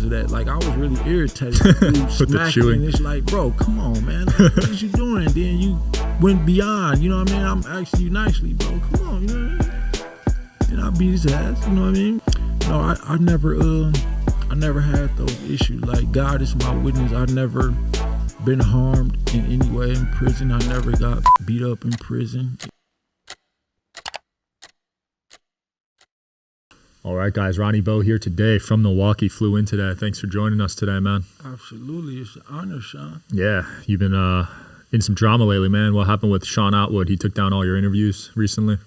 because of that. Like, I was really irritated with dude smacking, and it's like, bro, come on, man. Like, what is you doing? And then you went beyond, you know what I mean? I'm asking you nicely, bro. Come on, you know what I mean? And I beat his ass, you know what I mean? No, I never had those issues. Like, God is my witness. I never been harmed in any way in prison. I never got beat up in prison. All right, guys, Ronnie Bo here today from Milwaukee. Flew in today. Thanks for joining us today, man. Absolutely. It's an honor, Sean. Yeah, you've been in some drama lately, man. What happened with Sean Atwood? He took down all your interviews recently.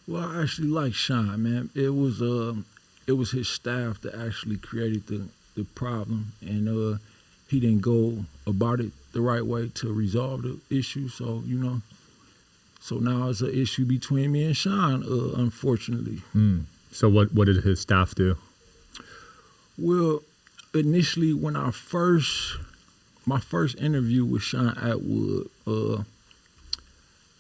Well, I actually like Sean, man. It was his staff that actually created the problem, and he didn't go about it the right way to resolve the issue. So, you know, so now it's an issue between me and Sean, unfortunately. So what did his staff do? Well, initially when my first interview with Sean Atwood,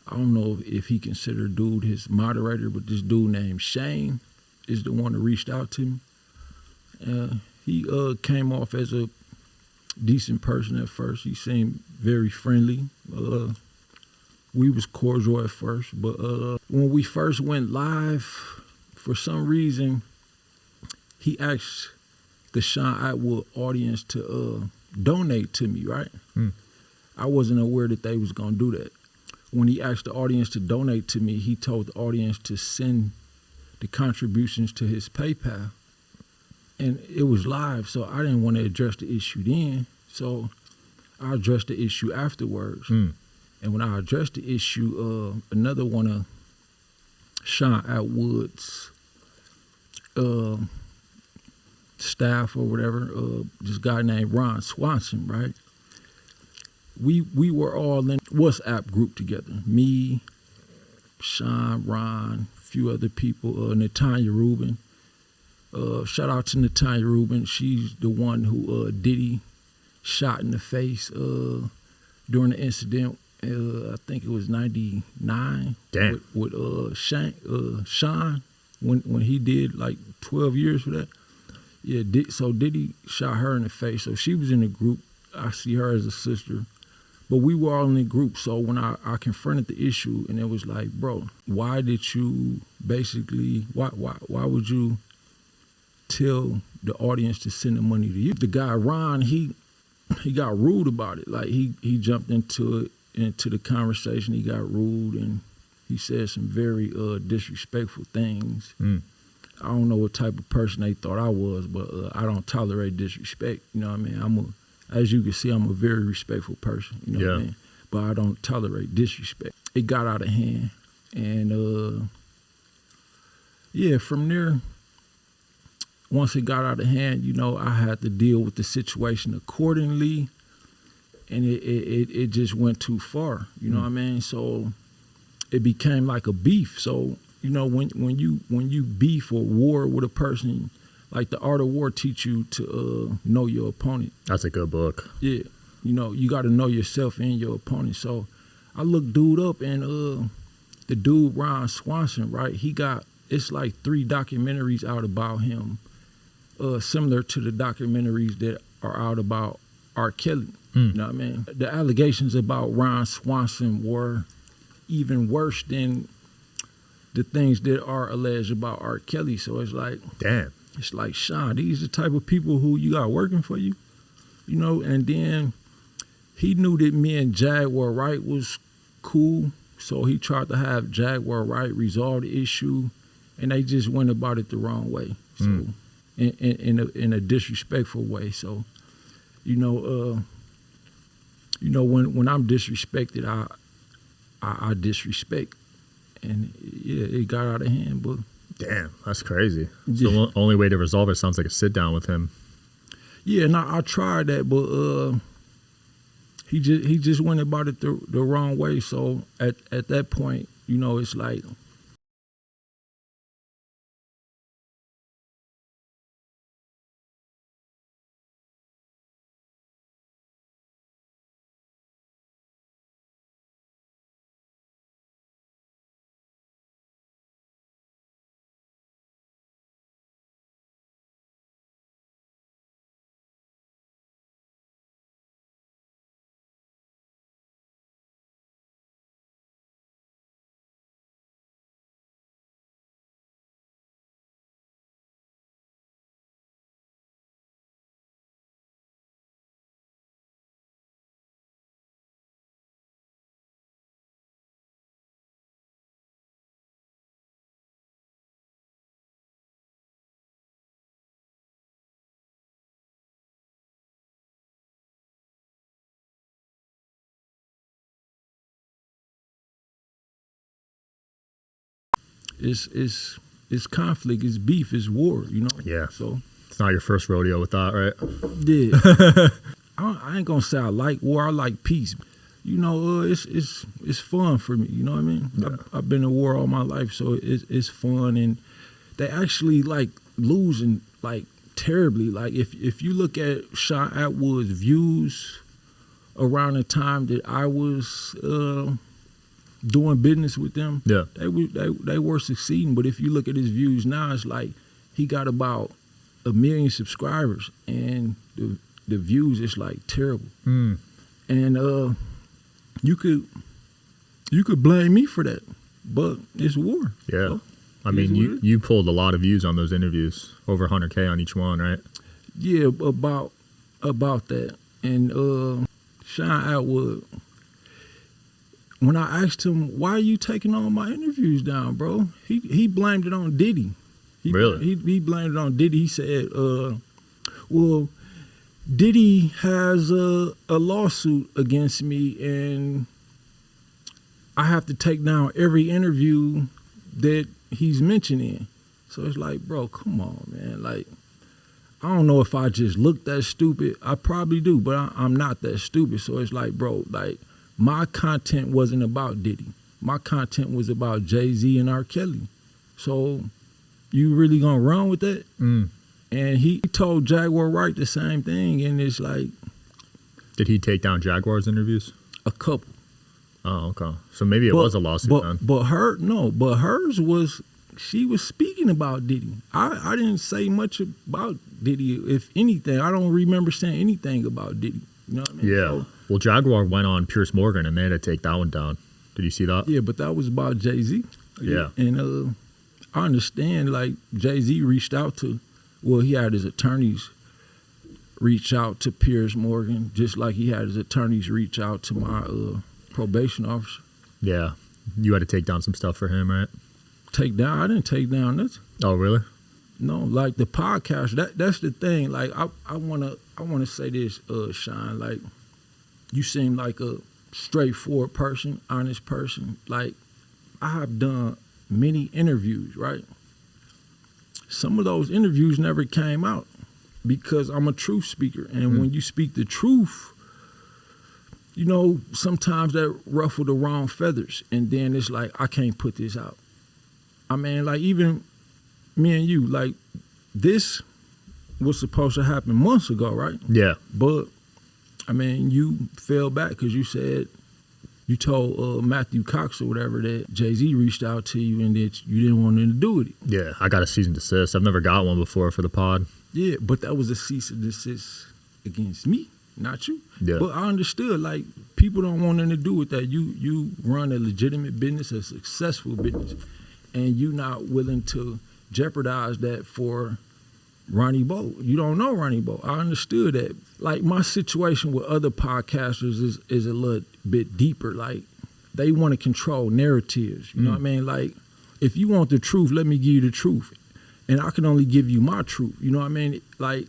I don't know if he considered dude his moderator, but this dude named Shane is the one that reached out to me. He came off as a decent person at first. He seemed very friendly. We was cordial at first, but when we first went live, for some reason, he asked the Sean Atwood audience to donate to me, right? I wasn't aware that they was gonna do that. When he asked the audience to donate to me, he told the audience to send the contributions to his PayPal. And it was live, so I didn't want to address the issue then. So I addressed the issue afterwards. And when I addressed the issue, another one of Sean Atwood's staff or whatever, this guy named Ron Swanson, right? We were all in WhatsApp group together. Me, Sean, Ron, a few other people, Natanya Rubin. Shout out to Natanya Rubin. She's the one who Diddy shot in the face during the incident. I think it was 99. Damn. With Sean, when he did like 12 years for that. Yeah, so Diddy shot her in the face. So she was in the group. I see her as a sister. But we were all in the group. So when I confronted the issue, and it was like, bro, why did you basically, why would you tell the audience to send the money to you? The guy, Ron, he got rude about it. Like he jumped into the conversation. He got rude, and he said some very disrespectful things. I don't know what type of person they thought I was, but I don't tolerate disrespect. You know what I mean? As you can see, I'm a very respectful person. You know what I mean? But I don't tolerate disrespect. It got out of hand, and yeah, from there, once it got out of hand, you know, I had to deal with the situation accordingly, and it just went too far. You know what I mean? So it became like a beef. So, you know, when you beef or war with a person, like The Art of War teach you to know your opponent. That's a good book. Yeah. You know, you got to know yourself and your opponent. So I looked dude up, and the dude, Ron Swanson, right, it's like 3 documentaries out about him, similar to the documentaries that are out about R. Kelly. You know what I mean? The allegations about Ron Swanson were even worse than the things that are alleged about R. Kelly. So it's like, damn. It's like, Sean, these are the type of people who you got working for you, you know? And then he knew that me and Jaguar Wright was cool, so he tried to have Jaguar Wright resolve the issue, and they just went about it the wrong way, so in a disrespectful way. So, you know, when I'm disrespected, I disrespect, and yeah, it got out of hand, but. Damn, that's crazy. So the only way to resolve it sounds like a sit down with him. Yeah, no, I tried that, but he just went about it the wrong way. So at that point, you know, it's like it's conflict, it's beef, it's war, you know. Yeah. So It's not your first rodeo with that, right? yeah. I ain't gonna say I like war. I like peace. You know, it's fun for me. You know what I mean? Yeah. I've been in war all my life, so it's fun. And they actually like losing like terribly. Like if you look at Sean Atwood's views around the time that I was doing business with them, Yeah. they were succeeding. But if you look at his views now, it's like he got about 1 million subscribers, and the views is like terrible. Mm. And you could blame me for that, but it's war. Yeah. So, I mean, you pulled a lot of views on those interviews, over 100K on each one, right? yeah, about that. And Sean Atwood, when I asked him, why are you taking all my interviews down, bro? He blamed it on Diddy. Really? He blamed it on Diddy. He said, well, Diddy has a lawsuit against me, and I have to take down every interview that he's mentioned in. So it's like, bro, come on, man. Like, I don't know if I just look that stupid. I probably do, but I'm not that stupid. So it's like, bro, like, my content wasn't about Diddy. My content was about Jay-Z and R. Kelly. So you really gonna run with that? Mm. And he told Jaguar Wright the same thing, and it's like Did he take down Jaguar's interviews? a couple. Oh, okay. So maybe it was a lawsuit then. But hers was, she was speaking about Diddy. I didn't say much about Diddy. If anything, I don't remember saying anything about Diddy. You know what I mean? Yeah. So, Well, Jaguar went on Pierce Morgan, and they had to take that one down. Did you see that? yeah, but that was about Jay-Z. Yeah. And I understand, like, Jay-Z reached out to, well, he had his attorneys reach out to Pierce Morgan, just like he had his attorneys reach out to my probation officer. Yeah. You had to take down some stuff for him, right? Take down? I didn't take down nothing. Oh, really? No, like the podcast. That's the thing. Like I wanna say this, Sean. Like, you seem like a straightforward person, honest person. Like, I have done many interviews, right? Some of those interviews never came out because I'm a truth speaker, and when you speak the truth, you know, sometimes that ruffle the wrong feathers, and then it's like, I can't put this out. I mean, like, even me and you, like, this was supposed to happen months ago, right? Yeah. But, I mean, you fell back because you said, you told Matthew Cox or whatever that Jay-Z reached out to you and that you didn't want anything to do with it. Yeah. I got a cease and desist. I've never got one before for the pod. Yeah, but that was a cease and desist against me, not you. Yeah. But I understood, like, people don't want anything to do with that. You run a legitimate business, a successful business, and you not willing to jeopardize that for Ronnie Bo. You don't know Ronnie Bo. I understood that. Like, my situation with other podcasters is a little bit deeper. Like, they want to control narratives. You know what I mean? Like, if you want the truth, let me give you the truth. And I can only give you my truth. You know what I mean? Like,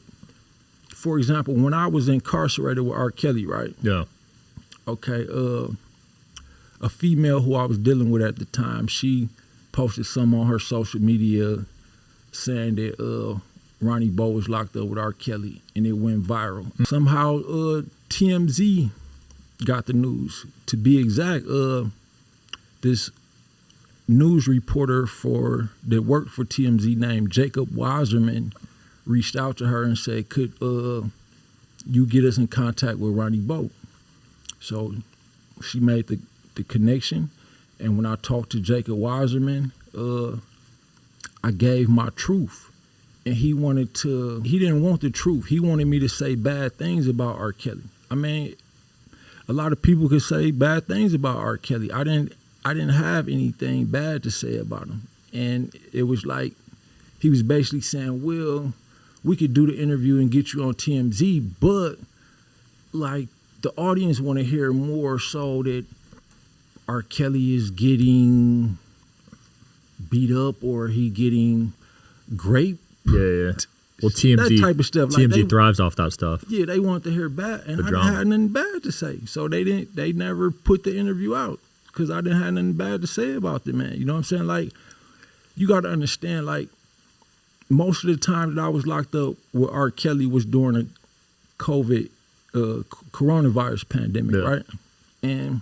for example, when I was incarcerated with R. Kelly, right? Yeah. Okay, a female who I was dealing with at the time, she posted some on her social media saying that Ronnie Bo was locked up with R. Kelly, and it went viral. Somehow TMZ got the news. To be exact, this news reporter that worked for TMZ named Jacob Wasserman reached out to her and said, could you get us in contact with Ronnie Bo? So she made the connection, and when I talked to Jacob Wasserman, I gave my truth. And he didn't want the truth. He wanted me to say bad things about R. Kelly. I mean, a lot of people could say bad things about R. Kelly. I didn't have anything bad to say about him. And it was like, he was basically saying, well, we could do the interview and get you on TMZ, but like, the audience want to hear more so that R. Kelly is getting beat up or he getting raped. Yeah. Well, TMZ, that type of stuff. TMZ like thrives off that stuff. Yeah, they want to hear bad, and I didn't drama. have nothing bad to say. So they never put the interview out because I didn't have nothing bad to say about the man. You know what I'm saying? Like, you got to understand, like, most of the time that I was locked up with R. Kelly was during a COVID, coronavirus pandemic, right? And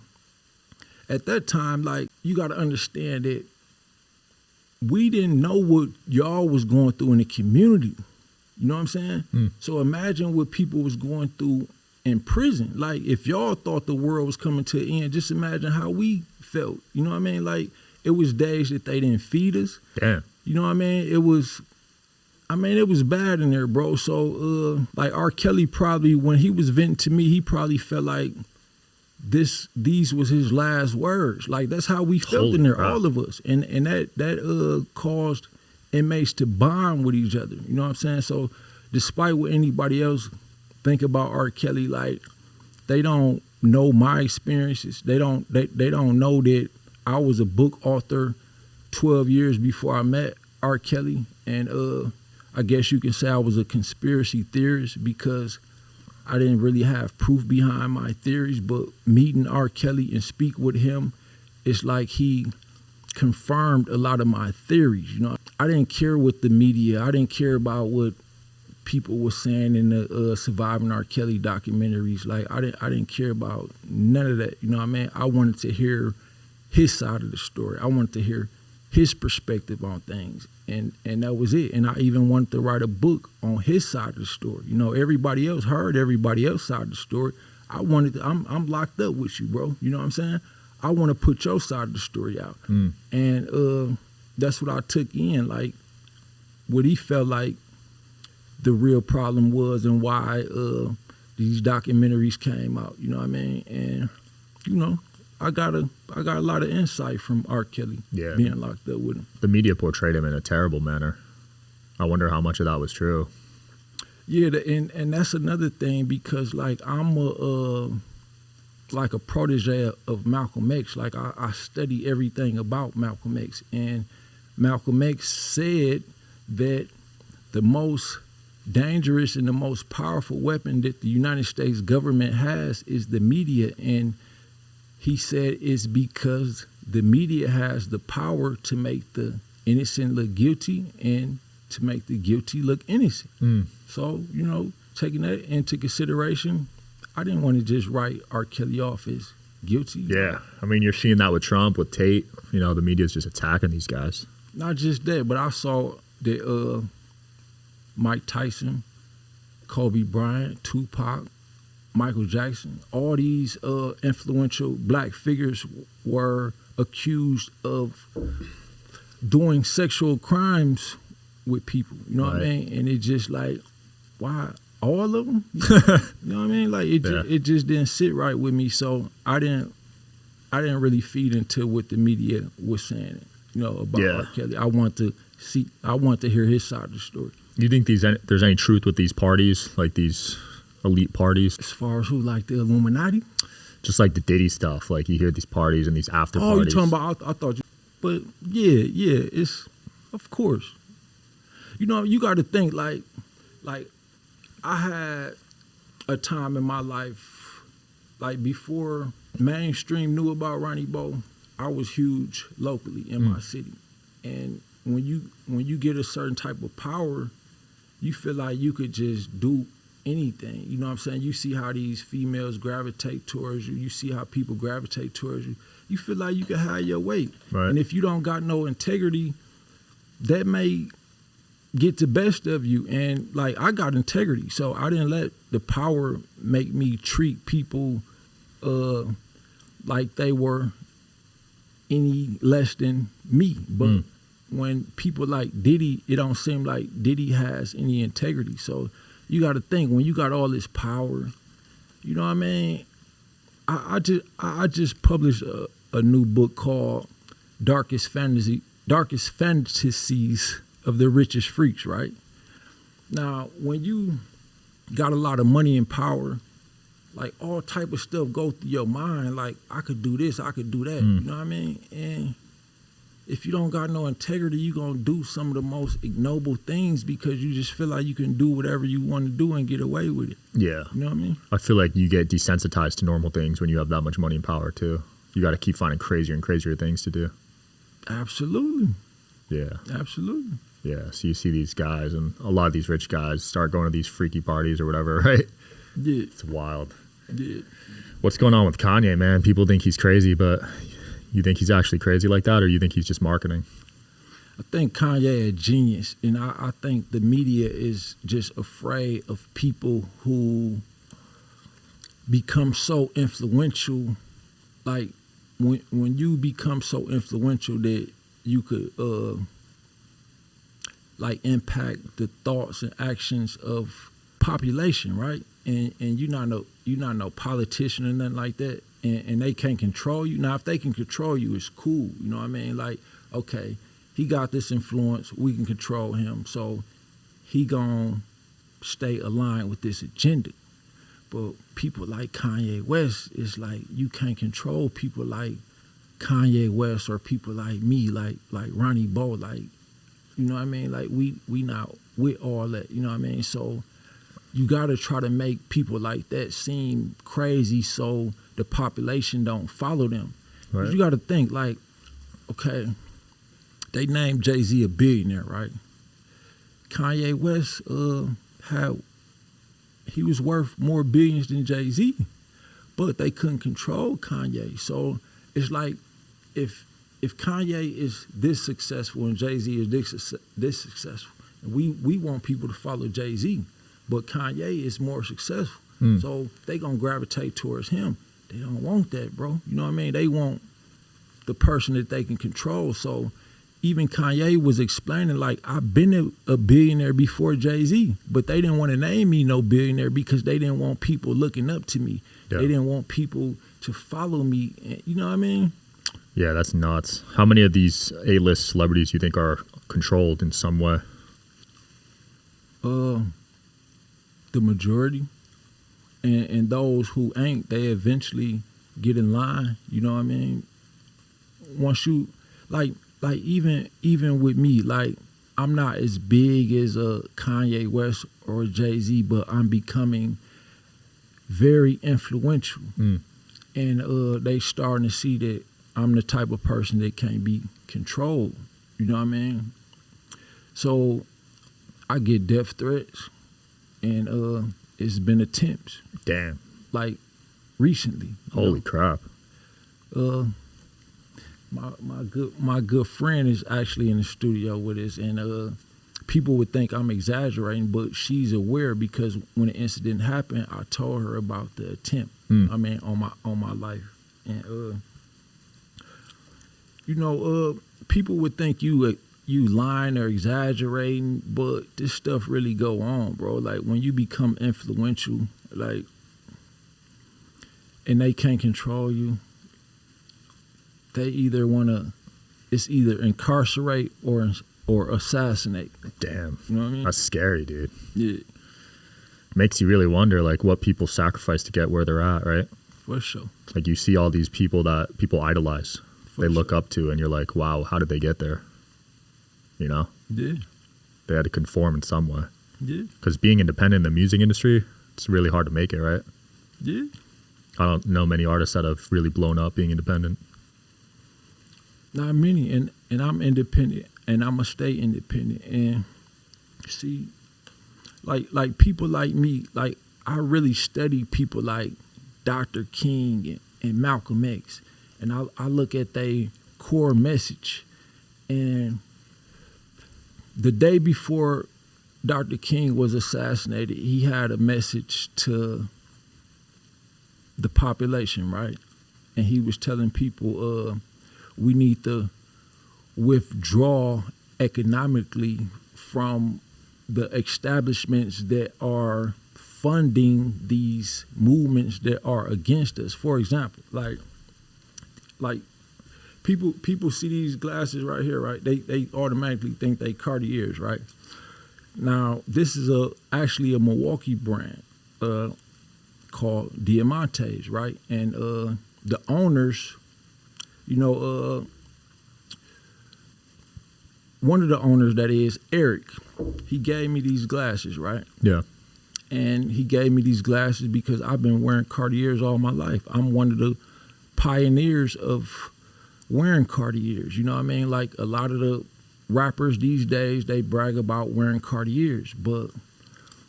at that time, like, you got to understand that we didn't know what y'all was going through in the community. You know what I'm saying? So imagine what people was going through in prison. Like, if y'all thought the world was coming to an end, just imagine how we felt. You know what I mean? Like, it was days that they didn't feed us. Damn. You know what I mean? It was bad in there, bro. So, like, R. Kelly probably, when he was venting to me, he probably felt like these was his last words. Like, that's how we felt in there, all of us. And that caused inmates to bond with each other. You know what I'm saying? So, despite what anybody else think about R. Kelly, like, they don't know my experiences. They don't know that I was a book author 12 years before I met R. Kelly. And I guess you can say I was a conspiracy theorist because I didn't really have proof behind my theories, but meeting R. Kelly and speak with him, it's like he confirmed a lot of my theories. You know, I didn't care what the media, I didn't care about what people were saying in the Surviving R. Kelly documentaries. Like, I didn't care about none of that. You know what I mean? I wanted to hear his side of the story. I wanted to hear his perspective on things. And that was it. And I even wanted to write a book on his side of the story. You know, everybody else heard everybody else's side of the story. I'm locked up with you, bro. You know what I'm saying? I want to put your side of the story out. And that's what I took in, like, what he felt like the real problem was and why these documentaries came out. You know what I mean? And, you know, I got a lot of insight from R. Kelly being locked up with him. The media portrayed him in a terrible manner. I wonder how much of that was true. Yeah, and that's another thing because, like, I'm a protege of Malcolm X. Like, I study everything about Malcolm X. And Malcolm X said that the most dangerous and the most powerful weapon that the United States government has is the media. And he said it's because the media has the power to make the innocent look guilty and to make the guilty look innocent. So, you know, taking that into consideration, I didn't want to just write R. Kelly off as guilty. Yeah. I mean, you're seeing that with Trump, with Tate. You know, the media's just attacking these guys. Not just that, but I saw that Mike Tyson, Kobe Bryant, Tupac, Michael Jackson, all these influential black figures were accused of doing sexual crimes with people. You know what I mean? And it's just like, why? All of them? You know what I mean? Like, it just didn't sit right with me. So I didn't really feed into what the media was saying, you know, about R. Kelly. I want to hear his side of the story. Do you think there's any truth with these parties, like these elite parties? As far as who, like the Illuminati? Just like the Diddy stuff. Like, you hear these parties and these after parties. Oh, you're talking about, I thought you, but yeah, it's, of course. You know, you got to think, like I had a time in my life, like before mainstream knew about Ronnie Bo, I was huge locally in my city. And when you get a certain type of power, you feel like you could just do anything. You know what I'm saying? You see how these females gravitate towards you. You see how people gravitate towards you. You feel like you can have your way. Right. And if you don't got no integrity, that may get the best of you. And, like, I got integrity, so I didn't let the power make me treat people like they were any less than me. But when people like Diddy, it don't seem like Diddy has any integrity. So you got to think, when you got all this power, you know what I mean? I just published a new book called Darkest Fantasies of the Richest Freaks, right? Now, when you got a lot of money and power, like, all type of stuff go through your mind, like, I could do this, I could do that, you know what I mean? And if you don't got no integrity, you gonna do some of the most ignoble things because you just feel like you can do whatever you want to do and get away with it. Yeah. You know what I mean? I feel like you get desensitized to normal things when you have that much money and power, too. You got to keep finding crazier and crazier things to do. Absolutely. Yeah. Absolutely. Yeah. So you see these guys, and a lot of these rich guys start going to these freaky parties or whatever, right? Yeah. It's wild. Yeah. What's going on with Kanye, man? People think he's crazy, but you think he's actually crazy like that, or you think he's just marketing? I think Kanye a genius, and I think the media is just afraid of people who become so influential. Like when you become so influential that you could like impact the thoughts and actions of population, right? And you're not no politician or nothing like that, and they can't control you. Now, if they can control you, it's cool. You know what I mean? Like, okay, he got this influence, we can control him, so he gonna stay aligned with this agenda. But people like Kanye West, it's like you can't control people like Kanye West or people like me, like Ronnie Bo, like, you know what I mean? Like we not with all that, you know what I mean? So you gotta try to make people like that seem crazy so the population don't follow them. Right. You gotta think like, okay, they named Jay-Z a billionaire, right? Kanye West he was worth more billions than Jay-Z, but they couldn't control Kanye. So it's like if Kanye is this successful and Jay-Z is this successful, and we want people to follow Jay-Z, but Kanye is more successful. So they gonna gravitate towards him. They don't want that, bro. You know what I mean? They want the person that they can control. So even Kanye was explaining, like, I've been a billionaire before Jay-Z, but they didn't want to name me no billionaire because they didn't want people looking up to me. Yeah. They didn't want people to follow me. You know what I mean? Yeah, that's nuts. How many of these A-list celebrities you think are controlled in some way? The majority. And those who ain't, they eventually get in line. You know what I mean? Once you, like even with me, like I'm not as big as a Kanye West or a Jay-Z, but I'm becoming very influential. And they starting to see that I'm the type of person that can't be controlled. You know what I mean? So I get death threats, and it's been attempts. Damn. Like recently. Holy crap. My good friend is actually in the studio with us, and people would think I'm exaggerating, but she's aware because when the incident happened, I told her about the attempt. I mean, on my life, and people would think you lying or exaggerating, but this stuff really go on, bro. Like when you become influential, like, and they can't control you. They either it's either incarcerate or assassinate. Damn. You know what I mean? That's scary, dude. Yeah. Makes you really wonder, like, what people sacrifice to get where they're at, right? For sure. Like, you see all these people that people idolize, they look up to, and you're like, wow, how did they get there? You know? Yeah. They had to conform in some way. Yeah. Because being independent in the music industry, it's really hard to make it, right? Yeah. I don't know many artists that have really blown up being independent. Not many, and I'm independent, and I'm gonna stay independent. And see, like people like me, like I really study people like Dr. King and Malcolm X, and I look at their core message. And the day before Dr. King was assassinated, he had a message to the population, right? And he was telling people, we need to withdraw economically from the establishments that are funding these movements that are against us. For example, like people see these glasses right here, right? They automatically think they Cartiers, right? Now, this is actually a Milwaukee brand called Diamantes, right? And the owners, one of the owners, that is Eric, he gave me these glasses, right? Yeah. And he gave me these glasses because I've been wearing Cartiers all my life. I'm one of the pioneers of wearing Cartiers, you know what I mean? Like a lot of the rappers these days, they brag about wearing Cartiers, but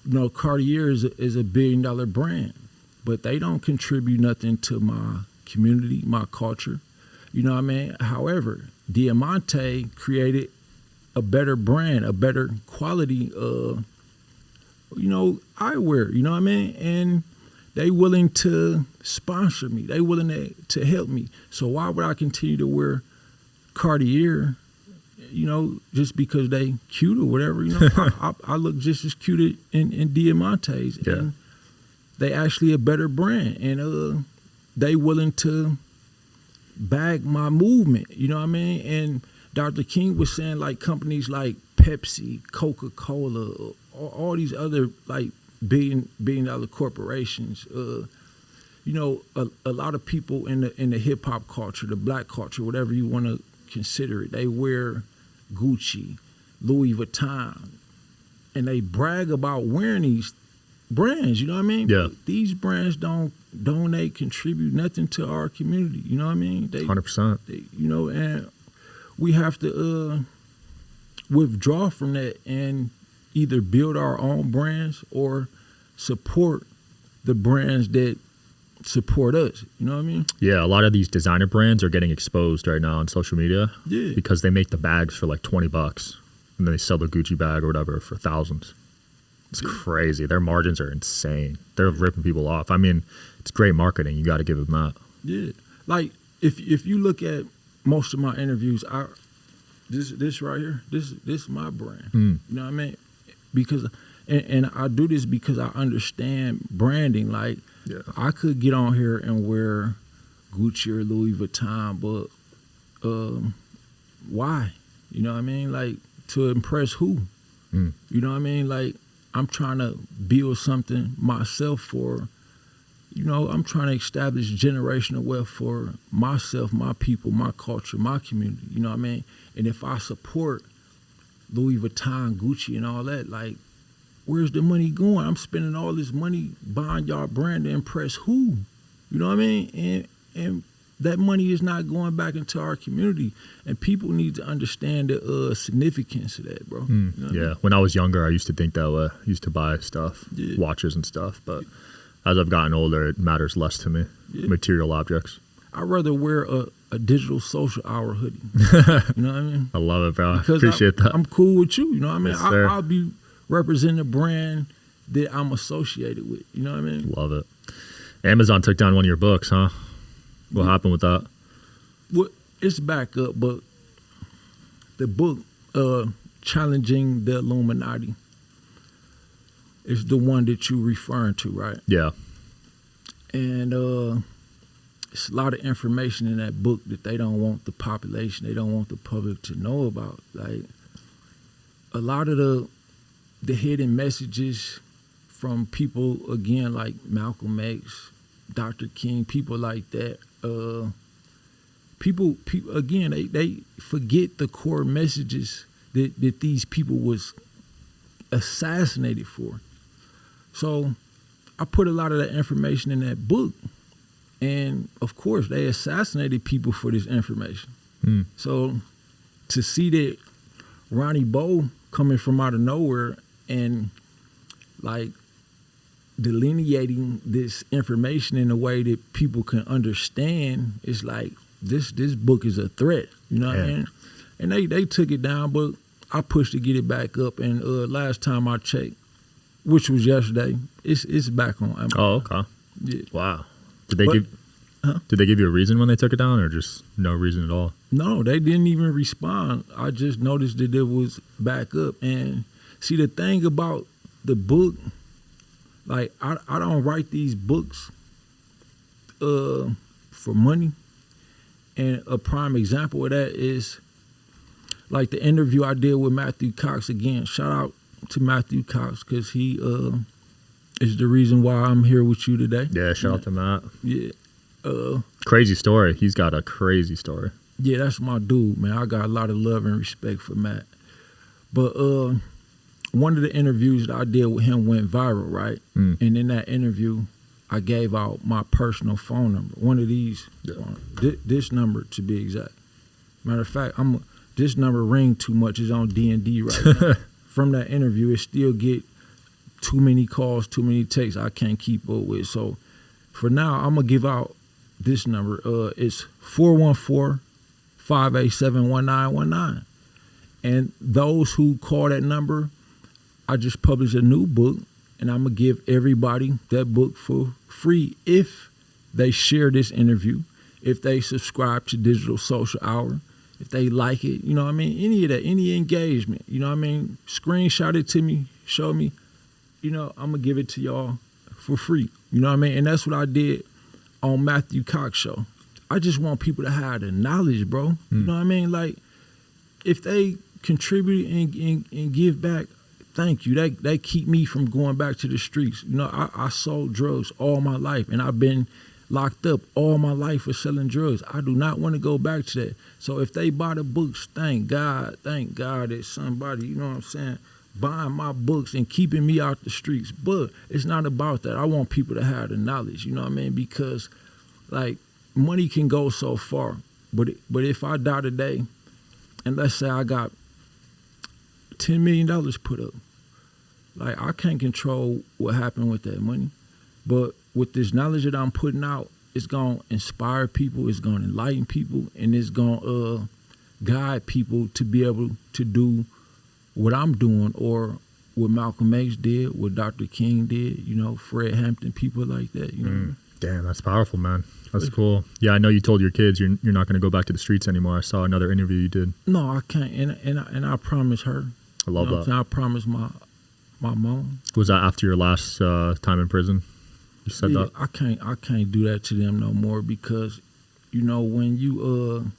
you know, Cartier is a $1 billion brand, but they don't contribute nothing to my community, my culture. You know what I mean? However, Diamante created a better brand, a better quality, you know, eyewear, you know what I mean? And they willing to sponsor me. They willing to help me. So why would I continue to wear Cartier, you know, just because they cute or whatever, you know? I look just as cute in Diamantes. Yeah. And they actually a better brand. And they willing to bag my movement, you know what I mean? And Dr. King was saying like companies like Pepsi, Coca-Cola, all these other like billion dollar corporations, you know, a lot of people in the hip hop culture, the black culture, whatever you want to consider it, they wear Gucci, Louis Vuitton, and they brag about wearing these brands, you know what I mean? Yeah. But these brands don't donate, contribute nothing to our community, you know what I mean? 100%. You know, and we have to withdraw from that and either build our own brands or support the brands that support us. You know what I mean? Yeah, a lot of these designer brands are getting exposed right now on social media because they make the bags for like $20 and then they sell the Gucci bag or whatever for thousands. It's crazy. Their margins are insane. They're ripping people off. I mean, it's great marketing. You got to give them that. Yeah. Like if you look at most of my interviews, this right here, this is my brand. You know what I mean? Because and I do this because I understand branding. Like I could get on here and wear Gucci or Louis Vuitton, but why? You know what I mean? Like to impress who? You know what I mean? Like I'm trying to build something myself for, you know, I'm trying to establish generational wealth for myself, my people, my culture, my community. You know what I mean? And if I support Louis Vuitton, Gucci, and all that, like, where's the money going? I'm spending all this money buying y'all brand to impress who? You know what I mean? And that money is not going back into our community. And people need to understand the significance of that, bro. You know what I mean? When I was younger, I used to think that way. I used to buy stuff, watches and stuff. But as I've gotten older, it matters less to me, material objects. I'd rather wear a digital social hour hoodie. You know what I mean? I love it, bro. Because Appreciate that. I'm cool with you. You know what I mean? Yes, I'll be representing a brand that I'm associated with. You know what I mean? Love it. Amazon took down one of your books, huh? What happened with that? Well, it's back up, but the book, Challenging the Illuminati, is the one that you're referring to, right? Yeah. And it's a lot of information in that book that they don't want the population, they don't want the public to know about. Like a lot of the hidden messages from people, again, like Malcolm X, Dr. King, people like that. People again, they forget the core messages that these people was assassinated for. So I put a lot of that information in that book. And of course, they assassinated people for this information. So to see that Ronnie Bo coming from out of nowhere and like delineating this information in a way that people can understand, it's like this book is a threat. You know what I mean? And they took it down, but I pushed to get it back up. And last time I checked, which was yesterday, it's back on Amazon. Oh, okay. Yeah. Wow. Did they give you a reason when they took it down, or just no reason at all? No, they didn't even respond. I just noticed that it was back up. And see, the thing about the book, like I don't write these books for money. And a prime example of that is like the interview I did with Matthew Cox. Again, shout out to Matthew Cox, because he is the reason why I'm here with you today. Yeah, shout out to Matt. Yeah. Crazy story. He's got a crazy story. Yeah, that's my dude, man. I got a lot of love and respect for Matt. But one of the interviews that I did with him went viral, right? And in that interview, I gave out my personal phone number. One of these, this number to be exact. Matter of fact, I'm this number ring too much. It's on D&D right now. From that interview, it still get too many calls, too many texts I can't keep up with. So for now, I'm going to give out this number. It's 414-587-1919. And those who call that number, I just published a new book, and I'm going to give everybody that book for free if they share this interview, if they subscribe to Digital Social Hour, if they like it, you know what I mean? Any of that, any engagement, you know what I mean? Screenshot it to me, show me, you know, I'm going to give it to y'all for free, you know what I mean? And that's what I did on Matthew Cox Show. I just want people to have the knowledge, bro. You know what I mean? Like, if they contribute and give back, thank you. They keep me from going back to the streets. You know, I sold drugs all my life, and I've been locked up all my life for selling drugs. I do not want to go back to that. So if they buy the books, thank God that somebody, you know what I'm saying, buying my books and keeping me out the streets. But it's not about that. I want people to have the knowledge, you know what I mean? Because, like, money can go so far. But if I die today, and let's say I got $10 million put up, like, I can't control what happened with that money. But with this knowledge that I'm putting out, it's going to inspire people, it's going to enlighten people, and it's going to guide people to be able to do what I'm doing, or what Malcolm X did, what Dr. King did, you know, Fred Hampton, people like that, you know. Damn, that's powerful, man. That's cool. Yeah, I know you told your kids you're not going to go back to the streets anymore. I saw another interview you did. No, I can't, and I promise her. I love that. I promise my mom. Was that after your last time in prison? You said that? I can't do that to them no more, because, you know, when you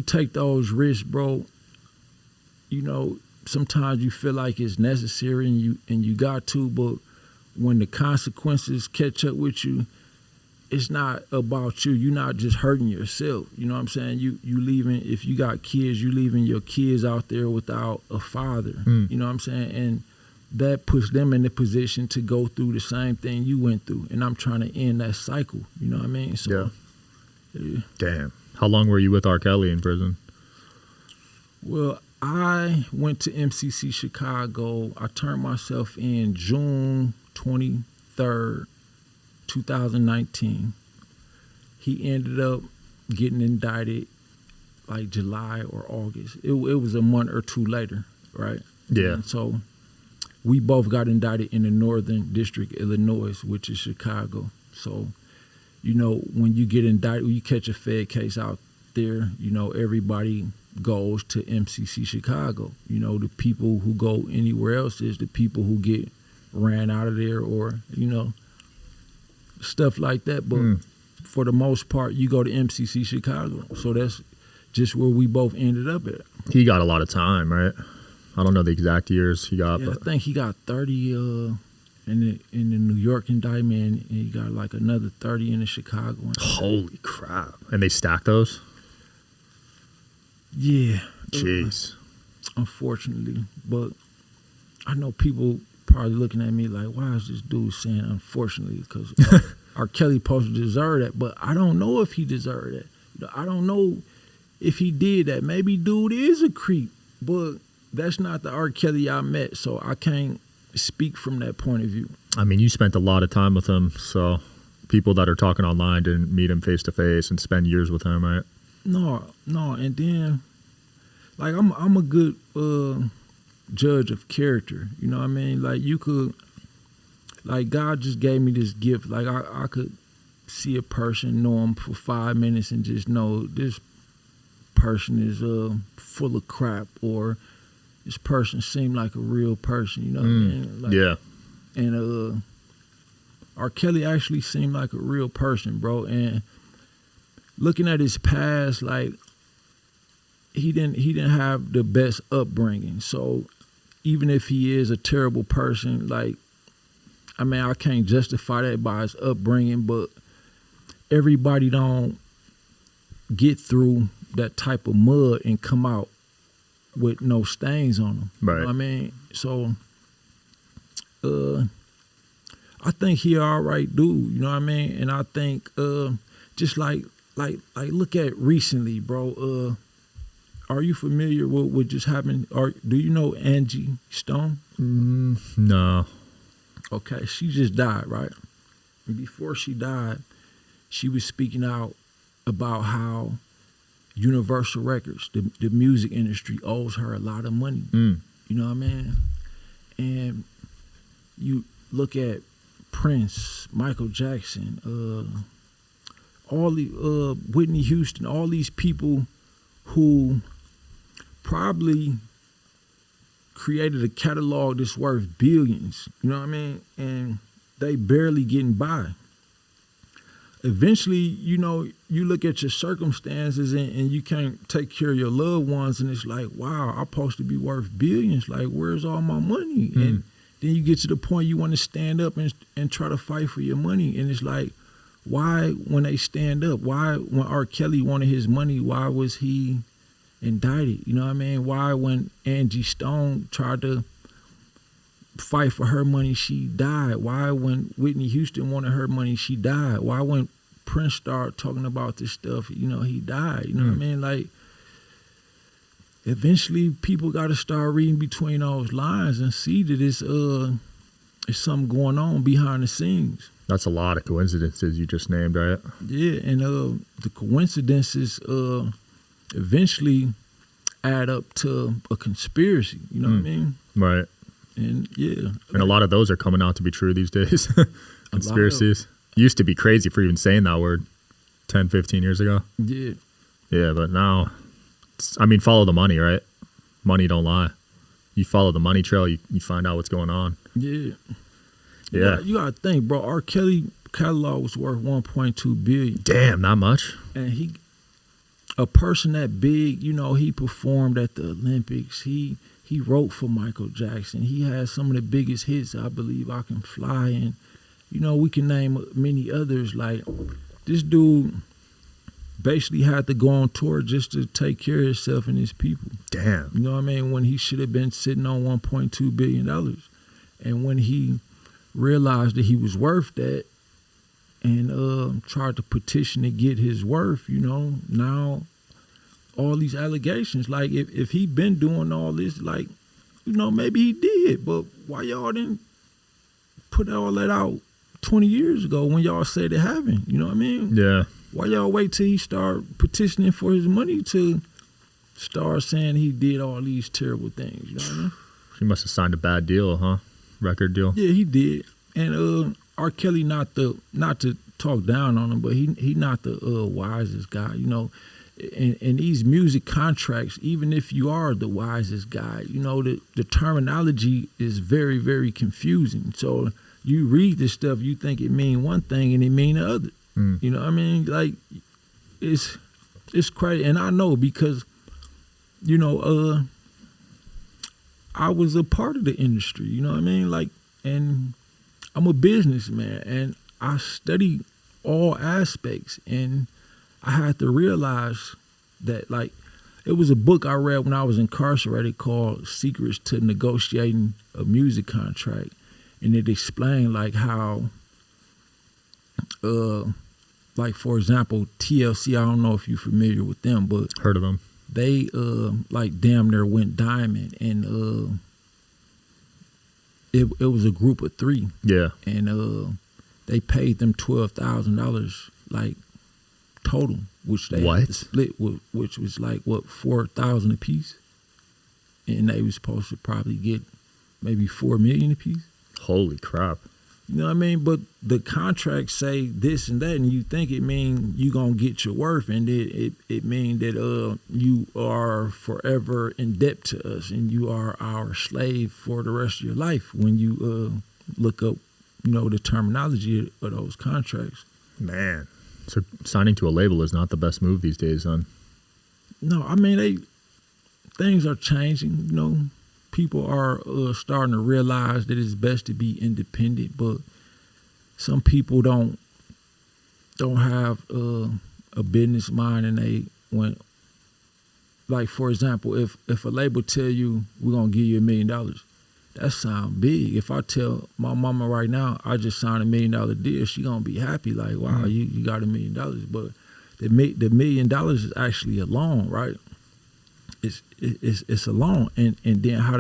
take those risks, bro, you know, sometimes you feel like it's necessary and you got to, but when the consequences catch up with you, it's not about you. You're not just hurting yourself. You know what I'm saying? You leaving, if you got kids, you leaving your kids out there without a father. You know what I'm saying? And that puts them in the position to go through the same thing you went through. And I'm trying to end that cycle. You know what I mean? So, yeah. Damn. How long were you with R. Kelly in prison? Well, I went to MCC Chicago. I turned myself in June 23rd, 2019. He ended up getting indicted like July or August. It was a month or two later, right? Yeah. And so we both got indicted in the Northern District, Illinois, which is Chicago. So, you know, when you get indicted, when you catch a Fed case out there, you know, everybody goes to MCC Chicago. You know, the people who go anywhere else is the people who get ran out of there, or, you know, stuff like that. But for the most part, you go to MCC Chicago. So that's just where we both ended up at. He got a lot of time, right? I don't know the exact years he got. Yeah, but I think he got 30 in the New York indictment, and he got like another 30 in the Chicago one. Holy crap. And they stack those? Yeah. Jeez. Unfortunately. But I know people probably looking at me like, why is this dude saying unfortunately? Because R. Kelly supposed to deserve that, but I don't know if he deserved that. You know, I don't know if he did that. Maybe dude is a creep, but that's not the R. Kelly I met, so I can't speak from that point of view. I mean, you spent a lot of time with him, so people that are talking online didn't meet him face to face and spend years with him, right? No, and then, like, I'm a good judge of character, you know what I mean? Like, you could, like, God just gave me this gift. Like, I could see a person, know him for 5 minutes and just know this person is full of crap, or this person seemed like a real person, you know what I mean? Like, yeah. And R. Kelly actually seemed like a real person, bro. And looking at his past, like, he didn't have the best upbringing. So even if he is a terrible person, like, I mean, I can't justify that by his upbringing, but everybody don't get through that type of mud and come out with no stains on them. Right. You know what I mean? So I think he all right dude, you know what I mean? And I think just like look at recently, bro, are you familiar with what just happened? Or do you know Angie Stone? No. Okay, she just died, right? And before she died, she was speaking out about how Universal Records, the music industry, owes her a lot of money. You know what I mean? And you look at Prince, Michael Jackson, all the Whitney Houston, all these people who probably created a catalog that's worth billions, you know what I mean? And they barely getting by. Eventually, you know, you look at your circumstances and you can't take care of your loved ones, and it's like, wow, I'm supposed to be worth billions. Like, where's all my money? And then you get to the point you want to stand up and try to fight for your money. And it's like, why, when they stand up, why, when R. Kelly wanted his money, why was he indicted? You know what I mean? Why, when Angie Stone tried to fight for her money, she died? Why, when Whitney Houston wanted her money, she died? Why, when Prince started talking about this stuff, you know, he died? You know what I mean? Like, eventually people got to start reading between those lines and see that it's something going on behind the scenes. That's a lot of coincidences you just named, right? Yeah, and the coincidences eventually add up to a conspiracy, you know what I mean? Right. And yeah. And a lot of those are coming out to be true these days. Conspiracies. Used to be crazy for even saying that word 10, 15 years ago. Yeah. Yeah, but now, follow the money, right? Money don't lie. You follow the money trail, you find out what's going on. Yeah. Yeah. You gotta think, bro, R. Kelly catalog was worth $1.2 billion. Damn, not much. And a person that big, you know, he performed at the Olympics. He wrote for Michael Jackson. He had some of the biggest hits, I Believe I Can Fly. And, you know, we can name many others. Like, this dude basically had to go on tour just to take care of himself and his people. Damn. You know what I mean? When he should have been sitting on $1.2 billion. And when he realized that he was worth that and tried to petition to get his worth, you know, now all these allegations, like if he'd been doing all this, like, you know, maybe he did, but why y'all didn't put all that out 20 years ago when y'all said it happened? You know what I mean? Yeah. Why y'all wait till he start petitioning for his money to start saying he did all these terrible things? You know what I mean? He must have signed a bad deal, huh? Record deal. Yeah, he did. And R. Kelly, not to talk down on him, but he not the wisest guy, you know. In these music contracts, even if you are the wisest guy, you know, the terminology is very, very confusing. So you read this stuff, you think it mean one thing and it mean the other. You know what I mean? Like, it's crazy. And I know because, you know, I was a part of the industry, you know what I mean? Like, and I'm a businessman and I study all aspects, and I had to realize that, like, it was a book I read when I was incarcerated called Secrets to Negotiating a Music Contract. And it explained, like, how, like, for example, TLC, I don't know if you're familiar with them, but heard of them. They, like, damn near went diamond. And it was a group of three. Yeah. And they paid them $12,000, like, total, which they had to split with, which was like, what, $4,000 a piece? And they was supposed to probably get maybe $4 million a piece. Holy crap. You know what I mean? But the contracts say this and that, and you think it mean you gonna get your worth, and it mean that you are forever in debt to us, and you are our slave for the rest of your life. When you look up, you know, the terminology of those contracts. Man, so signing to a label is not the best move these days, son. No, I mean things are changing. You know, people are starting to realize that it's best to be independent, but some people don't have a business mind, and like, for example, if a label tell you we're gonna give you $1 million, that sound big. If I tell my mama right now I just signed $1 million deal, she gonna be happy, like, wow, you got $1 million. But the $1 million is actually a loan, right? it's a loan, and then how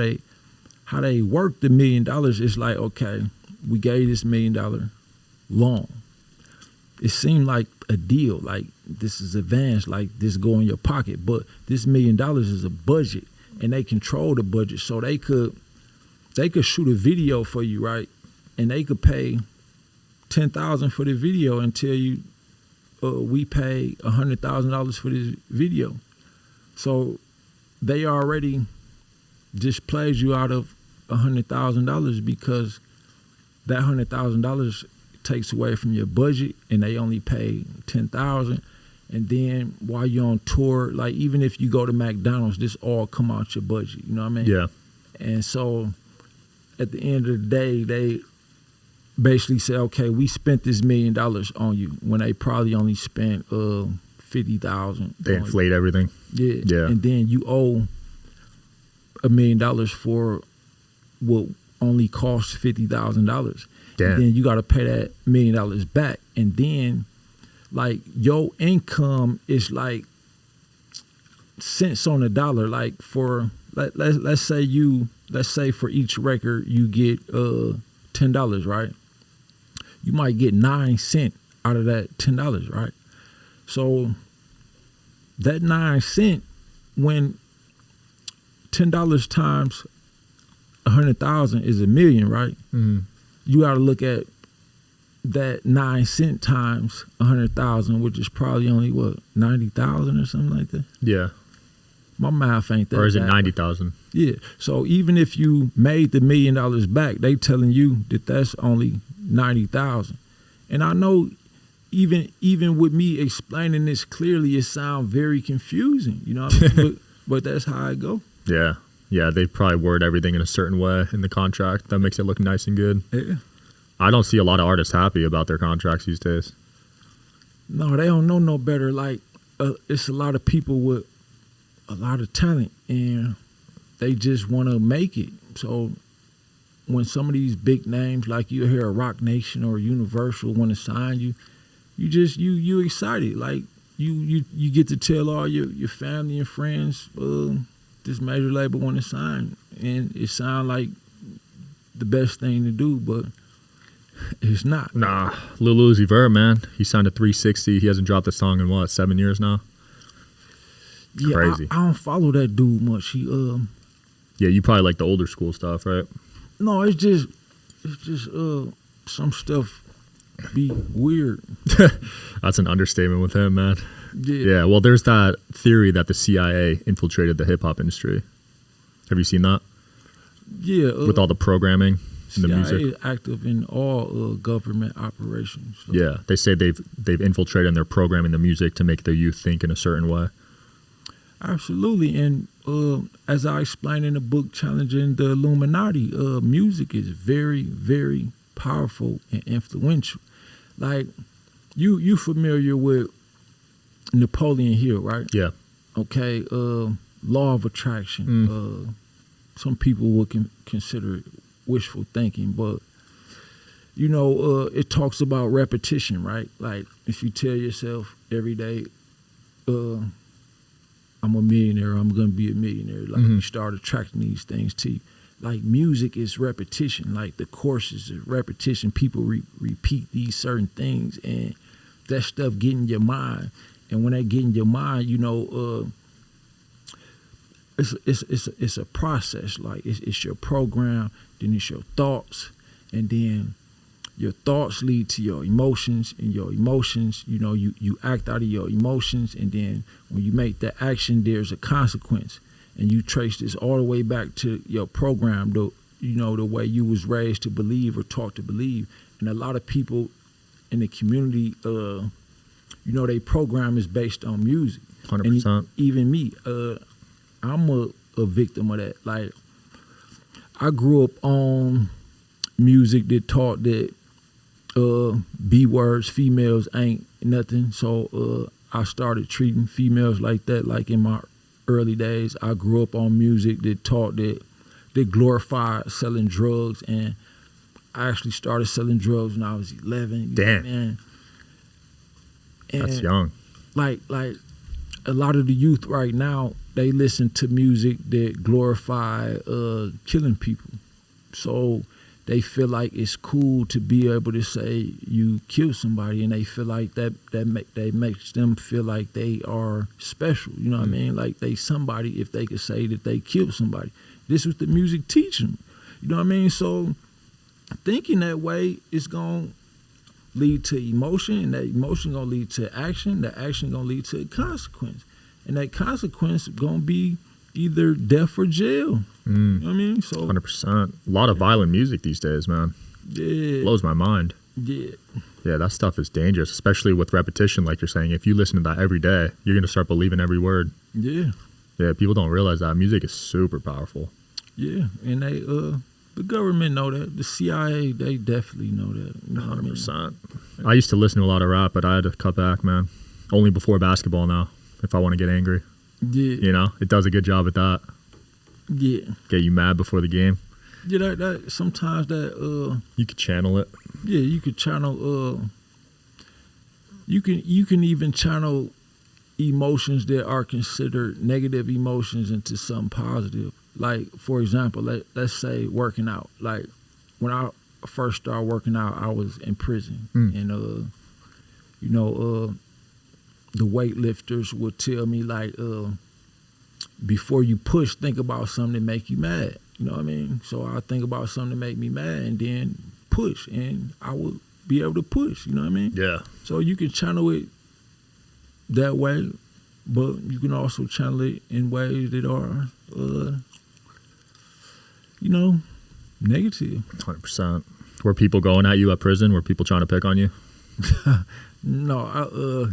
they work the $1 million is like, okay, we gave this $1 million loan. It seemed like a deal, like this is advanced, like this go in your pocket, but this $1 million is a budget, and they control the budget, so they could shoot a video for you, right, and they could pay $10,000 for the video and tell you, we pay $100,000 for this video. So they already just plays you out of $100,000 because that $100,000 takes away from your budget, and they only pay $10,000. And then while you're on tour, like even if you go to McDonald's, this all come out your budget. You know what I mean? Yeah. And so at the end of the day, they basically say, okay, we spent this $1 million on you when they probably only spent $50,000. They inflate everything. Yeah. And then you owe $1 million for what only costs $50,000. Damn. And then you got to pay that $1 million back. And then like your income is like cents on the dollar. Like for let's say for each record you get $10, right? You might get 9 cents out of that $10, right? So that 9 cents, when $10 times 100,000 is $1 million, right? Mm-hmm. You got to look at that 9 cents times 100,000, which is probably only what, 90,000 or something like that. Yeah. My math ain't that. Or is it bad. 90,000? Yeah. So even if you made the $1 million back, they telling you that that's only 90,000. And I know even with me explaining this clearly, it sounds very confusing, you know what I mean? but that's how it go. Yeah. Yeah, they probably word everything in a certain way in the contract that makes it look nice and good. Yeah. I don't see a lot of artists happy about their contracts these days. No, they don't know no better. Like, it's a lot of people with a lot of talent, and they just want to make it. So when some of these big names, like you hear a Rock Nation or Universal want to sign you, you excited. Like you get to tell all your family and friends, this major label want to sign, and it sounds like the best thing to do, but it's not. Nah, Lil Uzi Vert, man, he signed a 360. He hasn't dropped a song in 7 years now. Yeah, crazy. I don't follow that dude much. Yeah, you probably like the older school stuff, right? No, it's just some stuff be weird. That's an understatement with him, man. Yeah, well, there's that theory that the CIA infiltrated the hip-hop industry. Have you seen that? Yeah. With all the programming and the music? CIA is active in all government operations. So. Yeah, they say they've infiltrated and they're programming the music to make the youth think in a certain way. Absolutely, and as I explained in the book, Challenging the Illuminati, music is very, very powerful and influential. Like, you familiar with Napoleon Hill, right? Yeah. Okay, law of attraction. Some people would consider it wishful thinking, but, you know, it talks about repetition, right? Like, if you tell yourself every day, I'm a millionaire, I'm going to be a millionaire. Like, you start attracting these things to you. Like, music is repetition. Like, the courses is repetition. People repeat these certain things, and that stuff get in your mind. And when that get in your mind, you know, it's a process. Like, it's your program, then it's your thoughts, and then your thoughts lead to your emotions, and your emotions, you know, you act out of your emotions, and then when you make that action, there's a consequence. And you trace this all the way back to your program, the way you was raised to believe or taught to believe. And a lot of people in the community, their program is based on music. 100%. And even me, I'm a victim of that. Like, I grew up on music that taught that B words, females ain't nothing. So I started treating females like that. Like, in my early days, I grew up on music that taught that they glorified selling drugs, and I actually started selling drugs when I was 11. Damn. And that's young. Like a lot of the youth right now, they listen to music that glorify killing people. So they feel like it's cool to be able to say you killed somebody, and they feel like that makes them feel like they are special. You know what I mean? Like they somebody if they could say that they killed somebody. This was the music teaching. You know what I mean? So thinking that way is gonna lead to emotion, and that emotion gonna lead to action. The action gonna lead to a consequence, and that consequence gonna be either death or jail. You know what I mean? So 100%. A lot of violent music these days, man. Yeah. Blows my mind. Yeah. Yeah, that stuff is dangerous, especially with repetition, like you're saying. If you listen to that every day, you're gonna start believing every word. Yeah. Yeah, people don't realize that music is super powerful. Yeah, and they the government know that. The CIA, they definitely know that. You know 100%. I used to listen to a lot of rap, but I had to cut back, man. Only before basketball now, if I want to get angry. Yeah. You know, it does a good job at that. Yeah. Get you mad before the game. Yeah, that sometimes that you could channel it. Yeah, you could channel you can even channel emotions that are considered negative emotions into something positive. Like, for example, let's say working out. Like when I first started working out, I was in prison, and the weightlifters would tell me like, before you push, think about something that make you mad. You know what I mean? So I think about something to make me mad, and then push, and I would be able to push. You know what I mean? Yeah. So you can channel it that way, but you can also channel it in ways that are, negative. 100%. Were people going at you at prison? Were people trying to pick on you? No,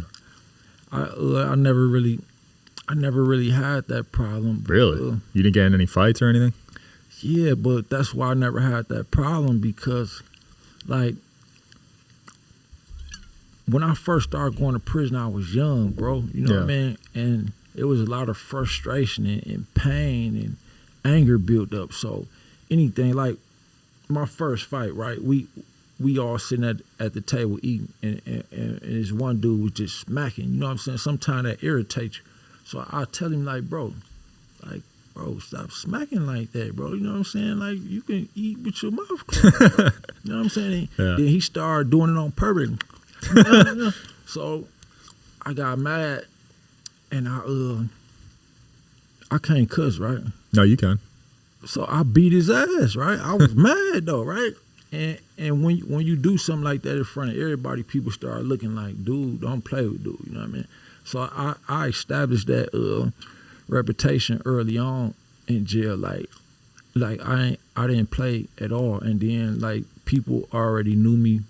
I never really had that problem. Really? You didn't get in any fights or anything? Yeah, but that's why I never had that problem, because, like, when I first started going to prison, I was young, bro. You know what I mean? And it was a lot of frustration and pain and anger built up. So anything, like my first fight, right? We all sitting at the table eating, and this one dude was just smacking. You know what I'm saying? Sometimes that irritates you. So I tell him, like, bro, stop smacking like that, bro. You know what I'm saying? Like, you can eat with your mouth closed. You know what I'm saying? Yeah. Then he started doing it on purpose. So I got mad, and I can't cuss, right? No, you can. So I beat his ass, right? I was mad though, right? And when you do something like that in front of everybody, people start looking like, dude, don't play with dude. You know what I mean? So I established that reputation early on in jail, like I didn't play at all, and then like people already knew me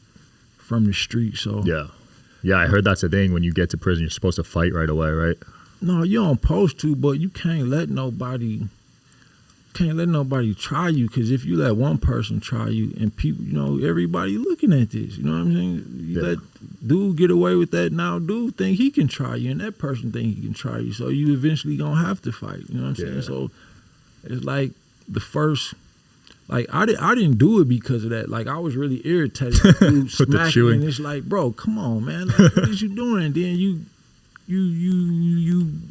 from the street. So yeah, I heard that's the thing. When you get to prison, you're supposed to fight right away, right? No, you don't supposed to, but you can't let nobody try you, because if you let one person try you, and people, everybody looking at this, you know what I'm saying? You let dude get away with that, now dude think he can try you, and that person think he can try you, so you eventually gonna have to fight, you know what I'm saying? So it's like the first, like I didn't do it because of that. Like I was really irritated with dude smacking, and it's like, bro, come on, man, like, what is you doing? And then you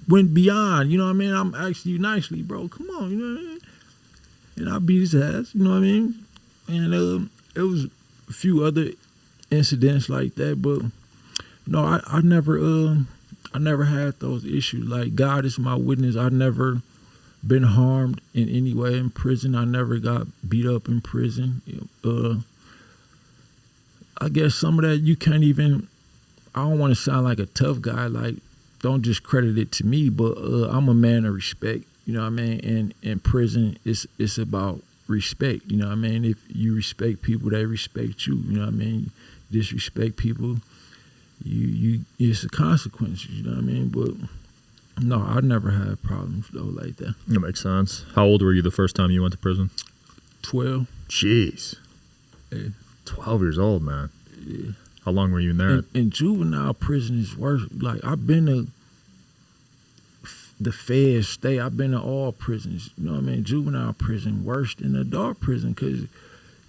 went beyond, you know what I mean? I'm asking you nicely, bro, come on, you know what I mean? And I beat his ass, you know what I mean? And it was a few other incidents like that, but no, I never had those issues. Like, God is my witness, I never been harmed in any way in prison. I never got beat up in prison. I guess some of that you can't even, I don't want to sound like a tough guy, like, don't just credit it to me, but I'm a man of respect. You know what I mean? And in prison, it's about respect. You know what I mean? If you respect people, they respect you. You know what I mean? Disrespect people, you it's a consequence. You know what I mean? But no, I never had problems though like that. That makes sense. How old were you the first time you went to prison? 12. Jeez. Yeah. 12 years old, man. Yeah. How long were you in there? In juvenile prison is worse. Like, I've been to the Fed state. I've been to all prisons. You know what I mean? Juvenile prison worse than adult prison, because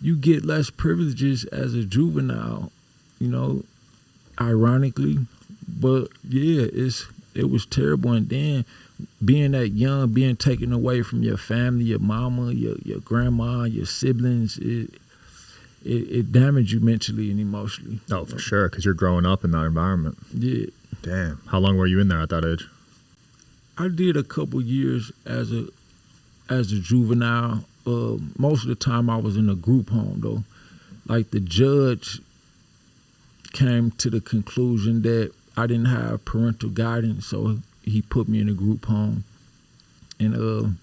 you get less privileges as a juvenile, ironically. But yeah, it was terrible. And then being that young, being taken away from your family, your mama, your grandma, your siblings, it damaged you mentally and emotionally. Oh, for sure, because you're growing up in that environment. Yeah. Damn. How long were you in there at that age? I did a couple years as a juvenile. Most of the time I was in a group home, though. Like, the judge came to the conclusion that I didn't have parental guidance, so he put me in a group home. And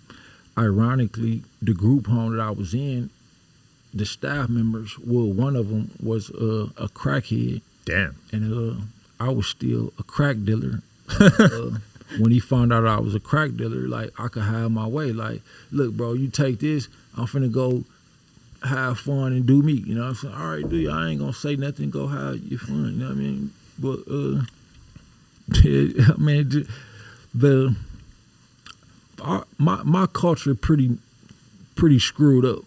ironically, the group home that I was in, the staff members, well, one of them was a crackhead. Damn. And I was still a crack dealer. When he found out I was a crack dealer, like, I could have my way. Like, look, bro, you take this, I'm finna go have fun and do me. You know what I'm saying? All right, dude, I ain't gonna say nothing, go have your fun. You know what I mean? But, I mean, my culture pretty screwed up.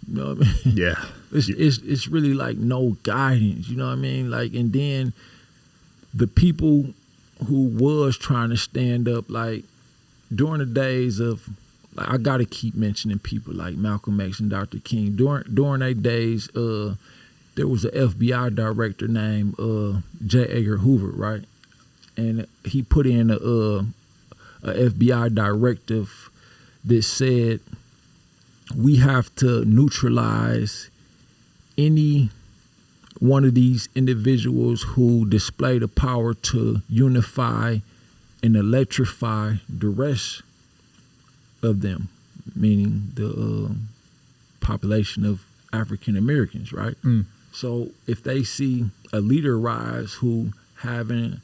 You know what I mean? Yeah. It's really like no guidance. You know what I mean? Like, and then the people who was trying to stand up, like, during the days of, like, I got to keep mentioning people like Malcolm X and Dr. King. During their days, there was an FBI director named J. Edgar Hoover, right? And he put in a FBI directive that said we have to neutralize any one of these individuals who display the power to unify and electrify the rest of them, meaning the population of African Americans, right? Mm. So if they see a leader rise who having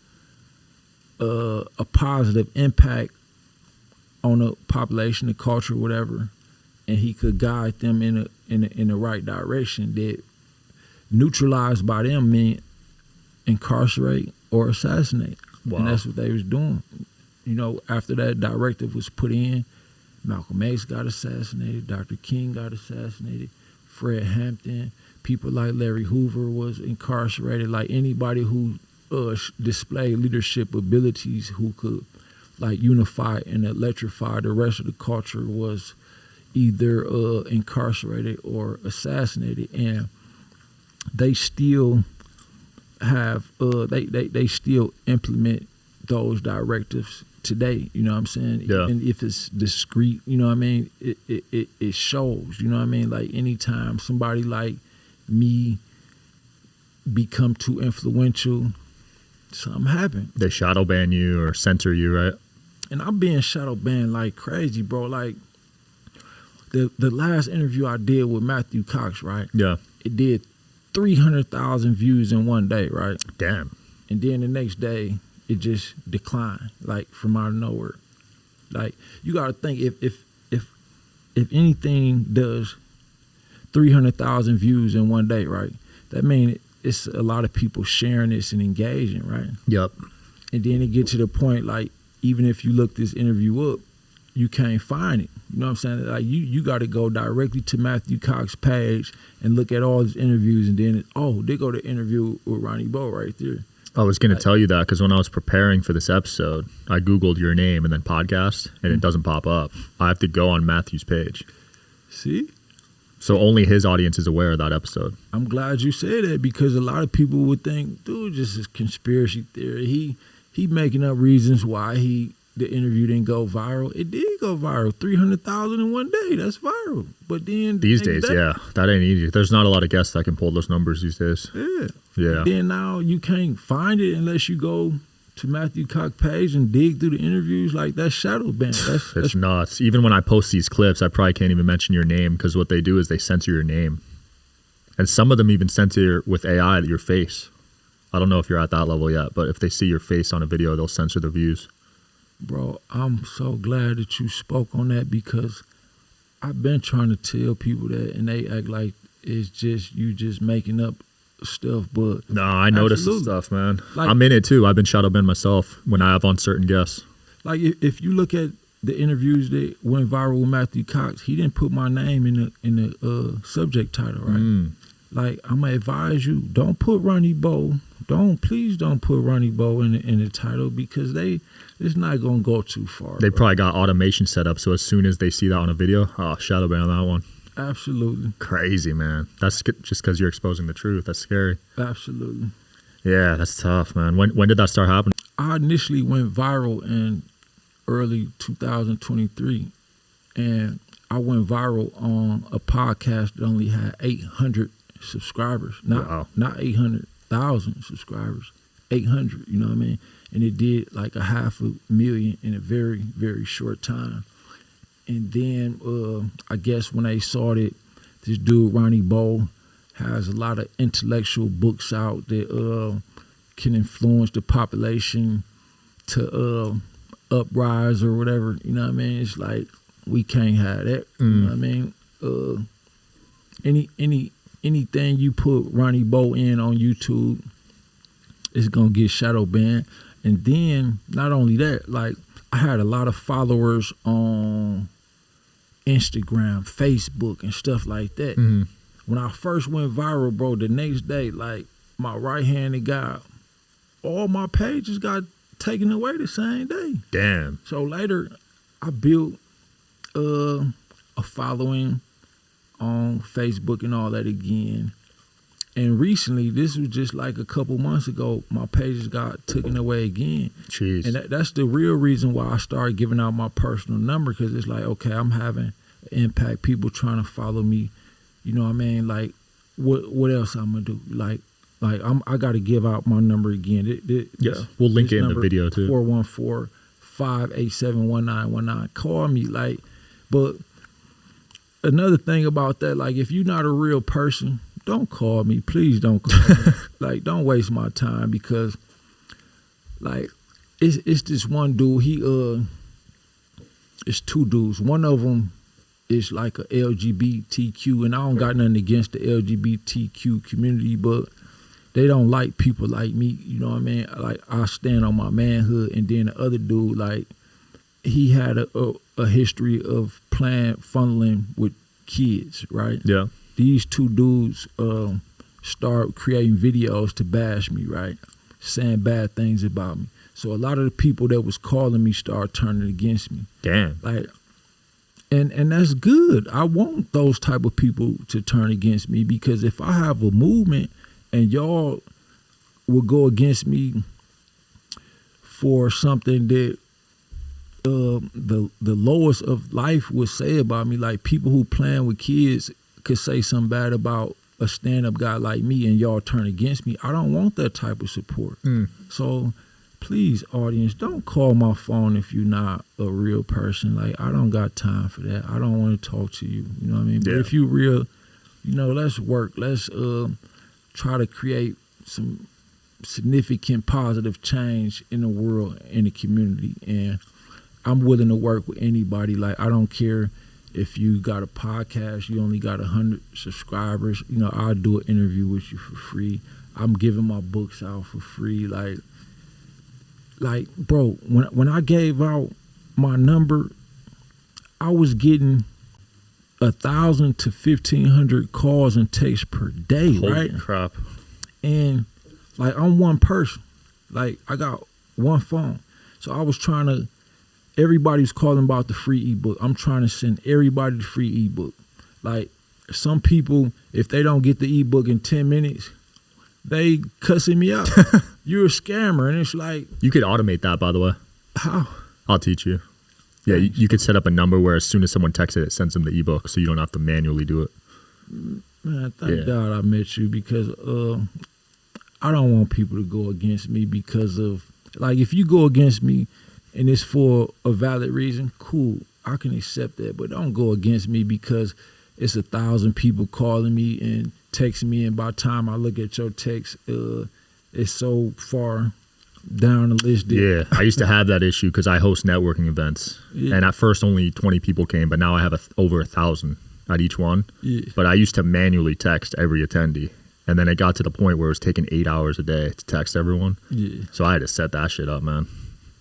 a positive impact on the population, the culture, whatever, and he could guide them in the right direction, that neutralized by them mean incarcerate or assassinate. Wow. And that's what they was doing. You know, after that directive was put in, Malcolm X got assassinated, Dr. King got assassinated, Fred Hampton, people like Larry Hoover was incarcerated. Like, anybody who displayed leadership abilities, who could, like, unify and electrify the rest of the culture, was either incarcerated or assassinated. And they still have they still implement those directives today. You know what I'm saying? Yeah. And if it's discreet, you know what I mean, it shows. You know what I mean? Like, anytime somebody like me become too influential, something happen. They shadow ban you or censor you, right? And I'm being shadow banned like crazy, bro. Like, the last interview I did with Matthew Cox, right? Yeah. It did 300,000 views in one day, right? Damn. And then the next day, it just declined, like, from out of nowhere. Like, you got to think, if anything does 300,000 views in one day, right? That means it's a lot of people sharing this and engaging, right? Yep. And then it gets to the point, like, even if you look this interview up, you can't find it. You know what I'm saying? Like, you got to go directly to Matthew Cox's page and look at all his interviews, and then, they go to interview with Ronnie Bo right there. I was going to tell you that because when I was preparing for this episode, I Googled your name and then podcast, and it doesn't pop up. I have to go on Matthew's page. See? So only his audience is aware of that episode. I'm glad you said that, because a lot of people would think, dude, just a conspiracy theory. He making up reasons why the interview didn't go viral. It did go viral. 300,000 in one day. That's viral. But then these days, that ain't easy. There's not a lot of guests that can pull those numbers these days. Yeah. Yeah. Then now you can't find it unless you go to Matthew Cox's page and dig through the interviews. Like, that's Shadowbanned. It's nuts. Even when I post these clips, I probably can't even mention your name, because what they do is they censor your name. And some of them even censor with AI your face. I don't know if you're at that level yet, but if they see your face on a video, they'll censor the views. Bro, I'm so glad that you spoke on that, because I've been trying to tell people that, and they act like it's just you just making up stuff. But no, I notice the stuff, man. Like, I'm in it too. I've been shadow banned myself when I have on certain guests. Like, if you look at the interviews that went viral with Matthew Cox, he didn't put my name in the subject title, right? Like, I'm gonna advise you, don't put Ronnie Bo please don't put Ronnie Bo in the title because it's not gonna go too far. They probably got automation set up, so as soon as they see that on a video, Shadowbanned on that one. Absolutely. Crazy, man. That's just because you're exposing the truth. That's scary. Absolutely. Yeah, that's tough, man. When did that start happening? I initially went viral in early 2023, and I went viral on a podcast that only had 800 subscribers. Not 800,000 subscribers. 800, you know what I mean? And it did like 500,000 in a very, very short time. And then I guess when they saw that this dude, Ronnie Bo, has a lot of intellectual books out that can influence the population to uprise or whatever, you know what I mean? It's like, we can't have that, you know what I mean? Anything you put Ronnie Bo in on YouTube is gonna get shadow banned. And then, not only that, like, I had a lot of followers on Instagram, Facebook, and stuff like that. Mm-hmm. When I first went viral, bro, the next day, like, my right-handed guy, all my pages got taken away the same day. Damn. So later, I built a following on Facebook and all that again. And recently, this was just like a couple months ago, my pages got taken away again. Jeez. And that's the real reason why I started giving out my personal number, because it's like, okay, I'm having an impact. People trying to follow me. You know what I mean? Like, what else I'm going to do? Like I got to give out my number again. We'll link it in the video too. 414-587-1919. Call me. Like, but another thing about that, like, if you're not a real person, don't call me. Please don't call me. Like, don't waste my time, because, like, it's this one dude. It's two dudes. One of them is like a LGBTQ, and I don't got nothing against the LGBTQ community, but they don't like people like me. You know what I mean? Like, I stand on my manhood. And then the other dude, like, he had a history of funneling with kids, right? Yeah. These two dudes start creating videos to bash me, right? Saying bad things about me. So a lot of the people that was calling me started turning against me. Damn. Like, and that's good. I want those type of people to turn against me, because if I have a movement and y'all will go against me for something that the lowest of life would say about me, like people who playing with kids could say something bad about a stand-up guy like me, and y'all turn against me. I don't want that type of support. So please, audience, don't call my phone if you're not a real person. Like, I don't got time for that. I don't want to talk to you. You know what I mean? Yeah. But if you real, you know, let's work. Let's try to create some significant positive change in the world, in the community. And I'm willing to work with anybody. Like, I don't care if you got a podcast, you only got 100 subscribers. You know, I'll do an interview with you for free. I'm giving my books out for free. Like, bro, when I gave out my number, I was getting 1,000 to 1,500 calls and texts per day, right? Holy crap. And, like, I'm one person. Like, I got one phone. So I was trying to, everybody's calling about the free ebook. I'm trying to send everybody the free ebook. Like, some people, if they don't get the ebook in 10 minutes, they cussing me out. You're a scammer. And it's like, You could automate that, by the way. how? I'll teach you. Yeah, you could set up a number where as soon as someone texts it sends them the ebook, so you don't have to manually do it. Man, thank God I met you, because I don't want people to go against me because of, like, if you go against me and it's for a valid reason, cool, I can accept that. But don't go against me because it's 1,000 people calling me and texting me, and by the time I look at your text, it's so far down the list. Yeah, I used to have that issue because I host networking events. Yeah. And at first only 20 people came, but now I have over 1,000 at each one. Yeah. But I used to manually text every attendee. And then it got to the point where it was taking 8 hours a day to text everyone. Yeah. So I had to set that shit up, man.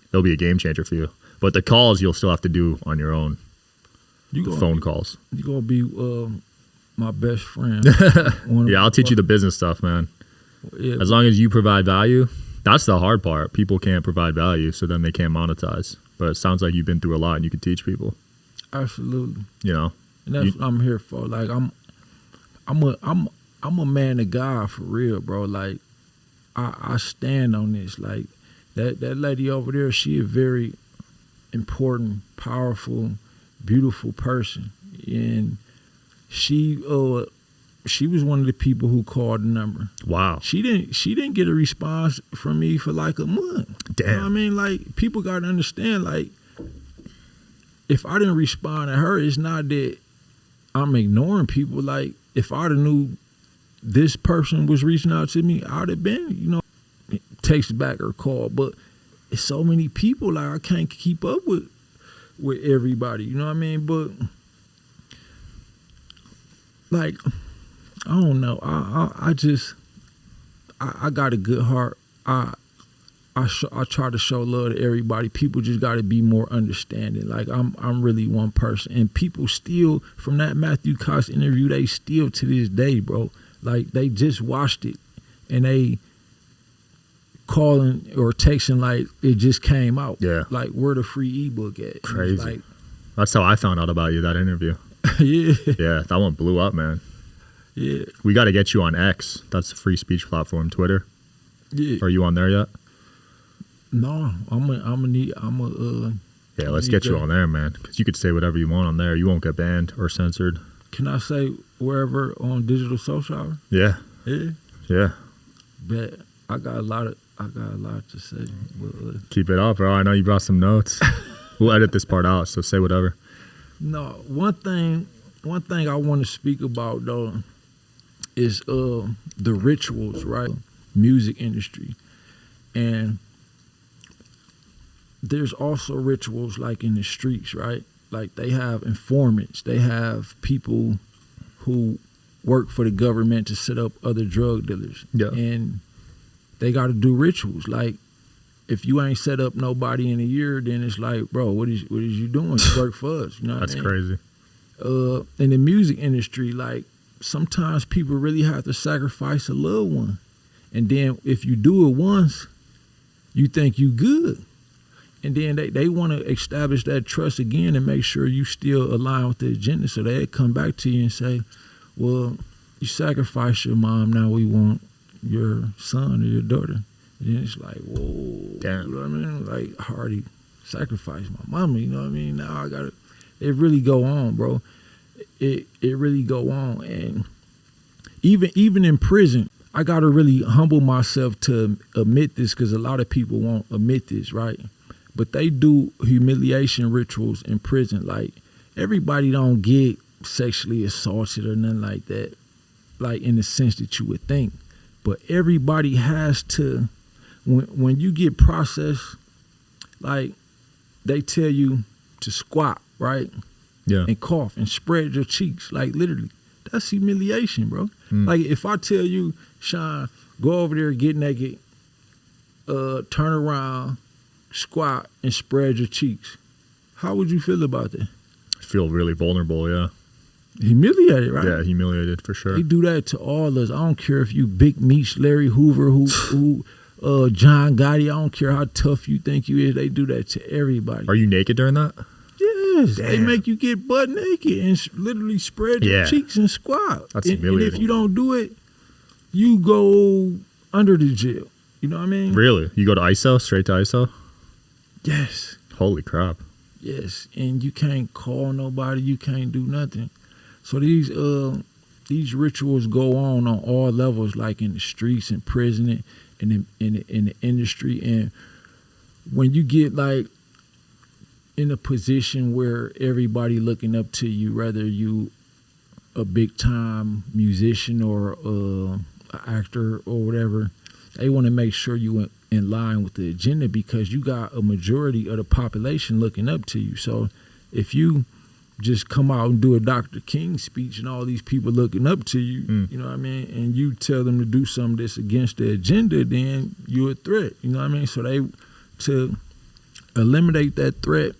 It'll be a game changer for you. But the calls you'll still have to do on your own. Phone calls. You're going to be my best friend. Yeah, I'll teach you the business stuff, man. Yeah, as long as you provide value, that's the hard part. People can't provide value, so then they can't monetize. But it sounds like you've been through a lot and you can teach people. absolutely. You know, And that's what I'm here for. Like I'm a man of God for real, bro. Like I stand on this. Like that lady over there, she a very important, powerful, beautiful person. And she was one of the people who called the number. wow. She didn't get a response from me for like a month. Damn. You know what I mean? Like, people gotta understand, like, if I didn't respond to her, it's not that I'm ignoring people. Like, if I'd have knew this person was reaching out to me, I'd have been, text back or call. But it's so many people, like, I can't keep up with everybody. You know what I mean? But like, I don't know. I got a good heart. I try to show love to everybody. People just got to be more understanding. Like, I'm really one person, and people still, from that Matthew Cox interview, they still to this day, bro. Like, they just watched it and they calling or texting like it just came out. Yeah. Like, where the free ebook at? Crazy. Like, That's how I found out about you, that interview. yeah. Yeah, that one blew up, man. Yeah. We got to get you on X. That's the free speech platform, Twitter. Yeah. Are you on there yet? No, Yeah, let's get you on there, man. Because you could say whatever you want on there. You won't get banned or censored. Can I say wherever on Digital Social Hour? Yeah. Yeah. Yeah. But I got a lot to say. But, Keep it up, bro. I know you brought some notes. We'll edit this part out, so say whatever. no, one thing I want to speak about though is the rituals, right? Music industry. And there's also rituals like in the streets, right? Like, they have informants, they have people who work for the government to set up other drug dealers. Yeah. And they got to do rituals. Like, if you ain't set up nobody in a year, then it's like, bro, what is you doing? You work for us. You know what That's I mean? crazy. In the music industry, like, sometimes people really have to sacrifice a loved one. And then if you do it once, you think you good. And then they want to establish that trust again and make sure you still align with the agenda. So they come back to you and say, well, you sacrificed your mom, now we want your son or your daughter. And then it's like, whoa. Damn. You know what I mean? Like, I already sacrificed my mama, you know what I mean? Now I got to, it really go on, bro. It really go on. And even in prison, I got to really humble myself to admit this, because a lot of people won't admit this, right? But they do humiliation rituals in prison. Like, everybody don't get sexually assaulted or nothing like that, like in the sense that you would think. But everybody has to, when you get processed, like, they tell you to squat, right? Yeah. And cough and spread your cheeks. Like, literally, that's humiliation, bro. Like, if I tell you, Sean, go over there, get naked, turn around, squat, and spread your cheeks, how would you feel about that? I feel really vulnerable, yeah. Humiliated, right? Yeah, humiliated for sure. They do that to all of us. I don't care if you Big Meech, Larry Hoover, who John Gotti. I don't care how tough you think you is. They do that to everybody. Are you naked during that? Yes. Damn. They make you get butt naked and literally spread your cheeks and squat. That's and humiliating. if you don't do it, you go under the jail. You know what I mean? Really? You go to ISO, straight to ISO? Yes. Holy crap. Yes. And you can't call nobody. You can't do nothing. So these rituals go on all levels, like in the streets, in prison, and in the industry. And when you get like in a position where everybody looking up to you, whether you a big time musician or an actor or whatever, they want to make sure you in line with the agenda, because you got a majority of the population looking up to you. So if you just come out and do a Dr. King speech and all these people looking up to you, you know what I mean, and you tell them to do something that's against the agenda, then you're a threat. You know what I mean? So to eliminate that threat,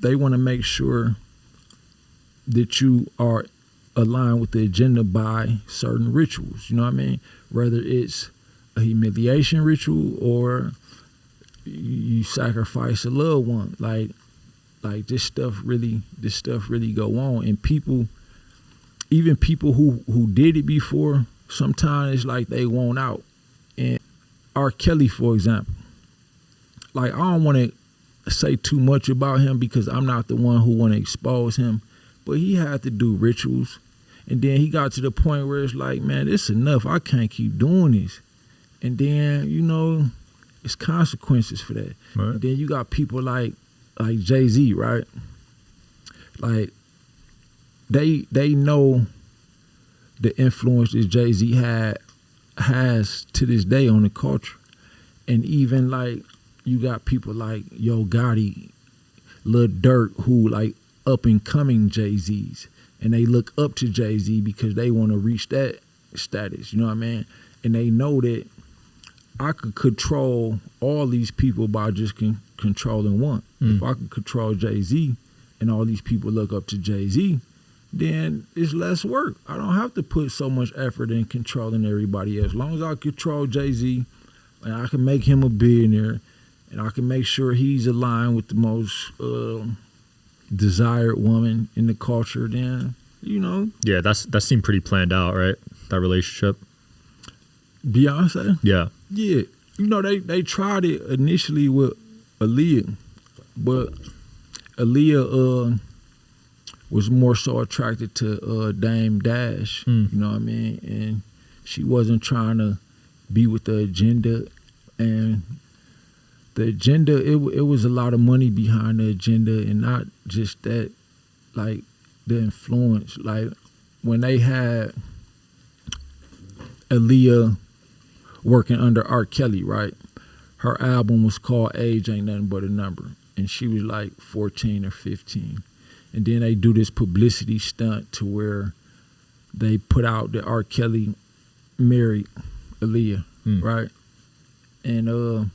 they want to make sure that you are aligned with the agenda by certain rituals. You know what I mean? Whether it's a humiliation ritual or you sacrifice a loved one. Like this stuff really go on, and even people who did it before, sometimes it's like they want out. And R. Kelly, for example, like I don't want to say too much about him because I'm not the one who want to expose him, but he had to do rituals, and then he got to the point where it's like, man, this enough. I can't keep doing this, and then it's consequences for that. Right. And then you got people like Jay-Z, right? Like they know the influence that Jay-Z has to this day on the culture. And even like you got people like Yo Gotti, Lil Durk, who like up and coming Jay-Z's, and they look up to Jay-Z because they want to reach that status, you know what I mean? And they know that I could control all these people by just controlling one. If I could control Jay-Z and all these people look up to Jay-Z, then it's less work. I don't have to put so much effort in controlling everybody else. As long as I control Jay-Z and I can make him a billionaire and I can make sure he's aligned with the most desired woman in the culture, then, Yeah, that seemed pretty planned out, right? That relationship. Beyonce? Yeah. Yeah. They tried it initially with Aaliyah, but Aaliyah was more so attracted to Dame Dash, you know what I mean? And she wasn't trying to be with the agenda. And the agenda, it was a lot of money behind the agenda, and not just that, like the influence. Like when they had Aaliyah working under R. Kelly, right? Her album was called Age Ain't Nothing But a Number, and she was like 14 or 15. And then they do this publicity stunt to where they put out that R. Kelly married Aaliyah, right? And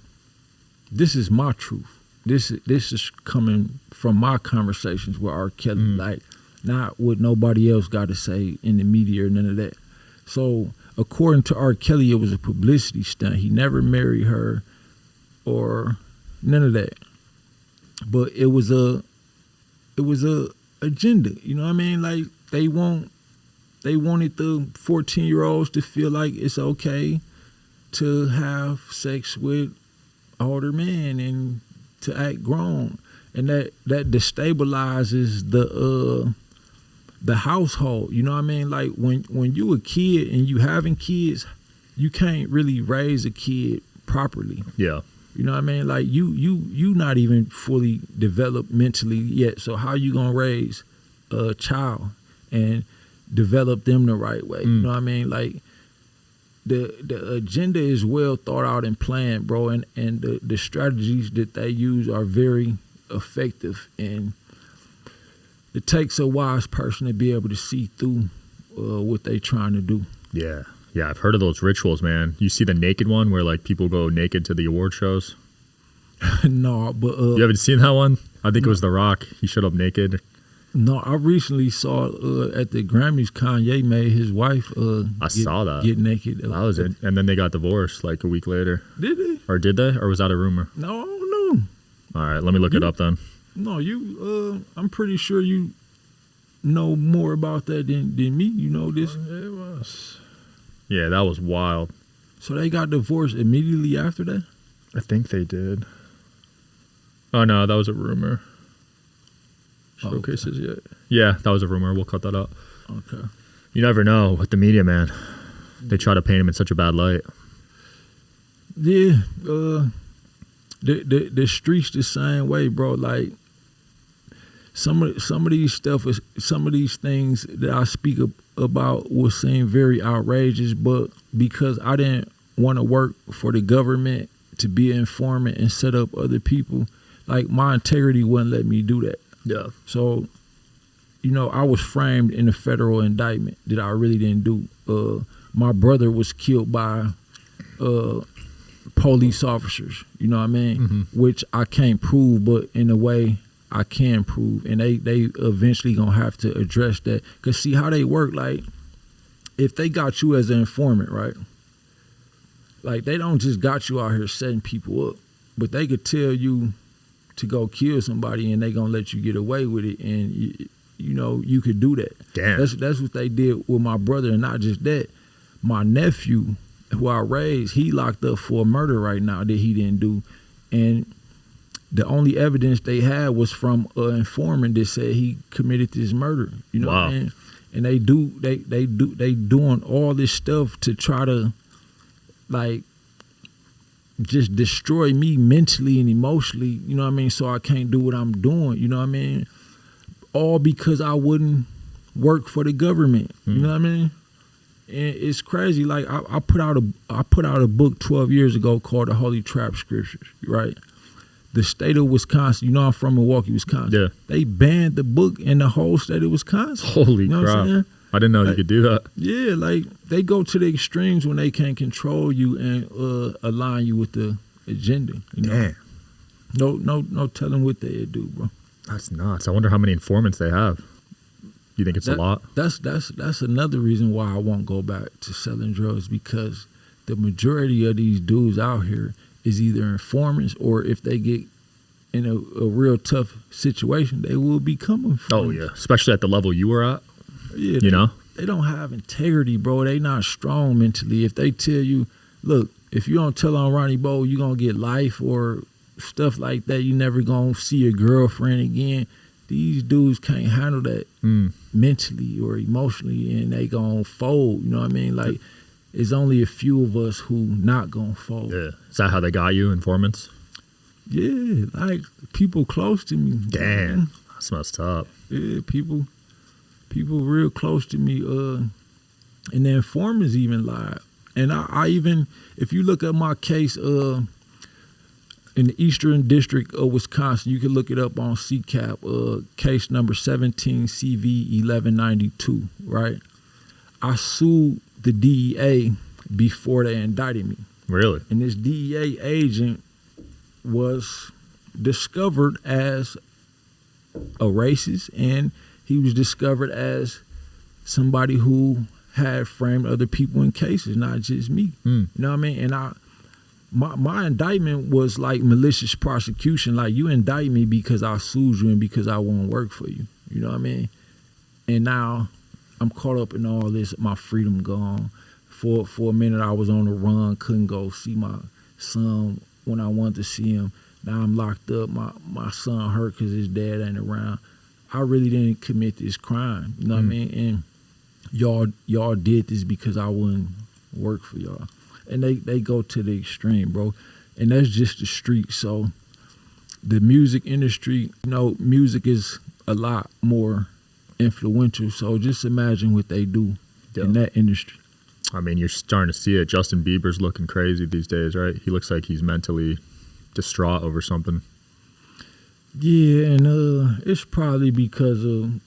this is my truth. This is coming from my conversations with R. Kelly, like not what nobody else got to say in the media or none of that. So according to R. Kelly, it was a publicity stunt. He never married her or none of that. But it was a agenda, you know what I mean? Like they wanted the 14-year-olds to feel like it's okay to have sex with older men and to act grown, and that destabilizes the household, you know what I mean? Like when you a kid and you having kids, you can't really raise a kid properly. Yeah. You know what I mean? Like you not even fully developed mentally yet. So how you gonna raise a child and develop them the right way? You know what I mean? Like the agenda is well thought out and planned, bro, and the strategies that they use are very effective, and it takes a wise person to be able to see through what they trying to do. Yeah. Yeah, I've heard of those rituals, man. You see the naked one where like people go naked to the award shows? No, but you haven't seen that one? I think it was The Rock. He showed up naked. No, I recently saw at the Grammys, Kanye made his wife saw that. Get naked. That was it. And then they got divorced like a week later. Did they? Or did they? Or was that a rumor? No, I don't know. All right, let me look it up then. No, I'm pretty sure you know more about that than me. You know this. It was. Yeah, that was wild. So they got divorced immediately after that? I think they did. Oh, no, that was a rumor. Showcases yet. Yeah, that was a rumor. We'll cut that out. Okay. You never know with the media, man. They try to paint him in such a bad light. Yeah. The streets the same way, bro. Like some of these things that I speak about will seem very outrageous, but because I didn't want to work for the government to be an informant and set up other people, like my integrity wouldn't let me do that. Yeah. So, I was framed in a federal indictment that I really didn't do. My brother was killed by police officers, you know what I mean? Mm-hmm. Which I can't prove, but in a way I can prove. And they eventually gonna have to address that. Cause see how they work, like if they got you as an informant, right? like they don't just got you out here setting people up, but they could tell you to go kill somebody and they gonna let you get away with it, and you know you could do that. Damn. That's what they did with my brother, and not just that. My nephew, who I raised, he locked up for a murder right now that he didn't do, and the only evidence they had was from an informant that said he committed this murder. You know what I mean? And they doing all this stuff to try to like just destroy me mentally and emotionally, you know what I mean, so I can't do what I'm doing, you know what I mean? All because I wouldn't work for the government, you know what I mean? And it's crazy. Like I put out a book 12 years ago called The Holy Trap Scriptures, right? The state of Wisconsin, you know I'm from Milwaukee, Wisconsin. Yeah. They banned the book in the whole state of Wisconsin. Holy crap. I didn't know you could do that. Yeah, like they go to the extremes when they can't control you and align you with the agenda. You know? Damn. No telling what they do, bro. That's nuts. I wonder how many informants they have. You think it's a lot? That's another reason why I won't go back to selling drugs, because the majority of these dudes out here is either informants, or if they get in a real tough situation, they will become informants. Oh yeah, especially at the level you were at. Yeah, you know? They don't have integrity, bro. They not strong mentally. If they tell you, look, if you don't tell on Ronnie Bo, you're going to get life or stuff like that, you never going to see your girlfriend again. These dudes can't handle that mentally or emotionally, and they going to fold, you know what I mean? Like, it's only a few of us who not going to fold. Yeah. Is that how they got you, informants? Yeah, like people close to me. Damn, man. That's messed up. Yeah, people real close to me, and the informants even lied. And I even, if you look at my case in the Eastern District of Wisconsin, you can look it up on CCAP, case number 17 CV 1192, right? I sued the DEA before they indicted me. Really? And this DEA agent was discovered as a racist, and he was discovered as somebody who had framed other people in cases, not just me. You know what I mean? And my indictment was like malicious prosecution. Like, you indict me because I sued you and because I won't work for you. You know what I mean? And now I'm caught up in all this, my freedom gone. For a minute I was on the run, couldn't go see my son when I wanted to see him. Now I'm locked up, my son hurt because his dad ain't around. I really didn't commit this crime, you know what I mean? And y'all did this because I wouldn't work for y'all. And they go to the extreme, bro. And that's just the street. So the music industry, you know, music is a lot more influential. So just imagine what they do in that industry. I mean, you're starting to see it. Justin Bieber's looking crazy these days, right? He looks like he's mentally distraught over something. Yeah, and it's probably because of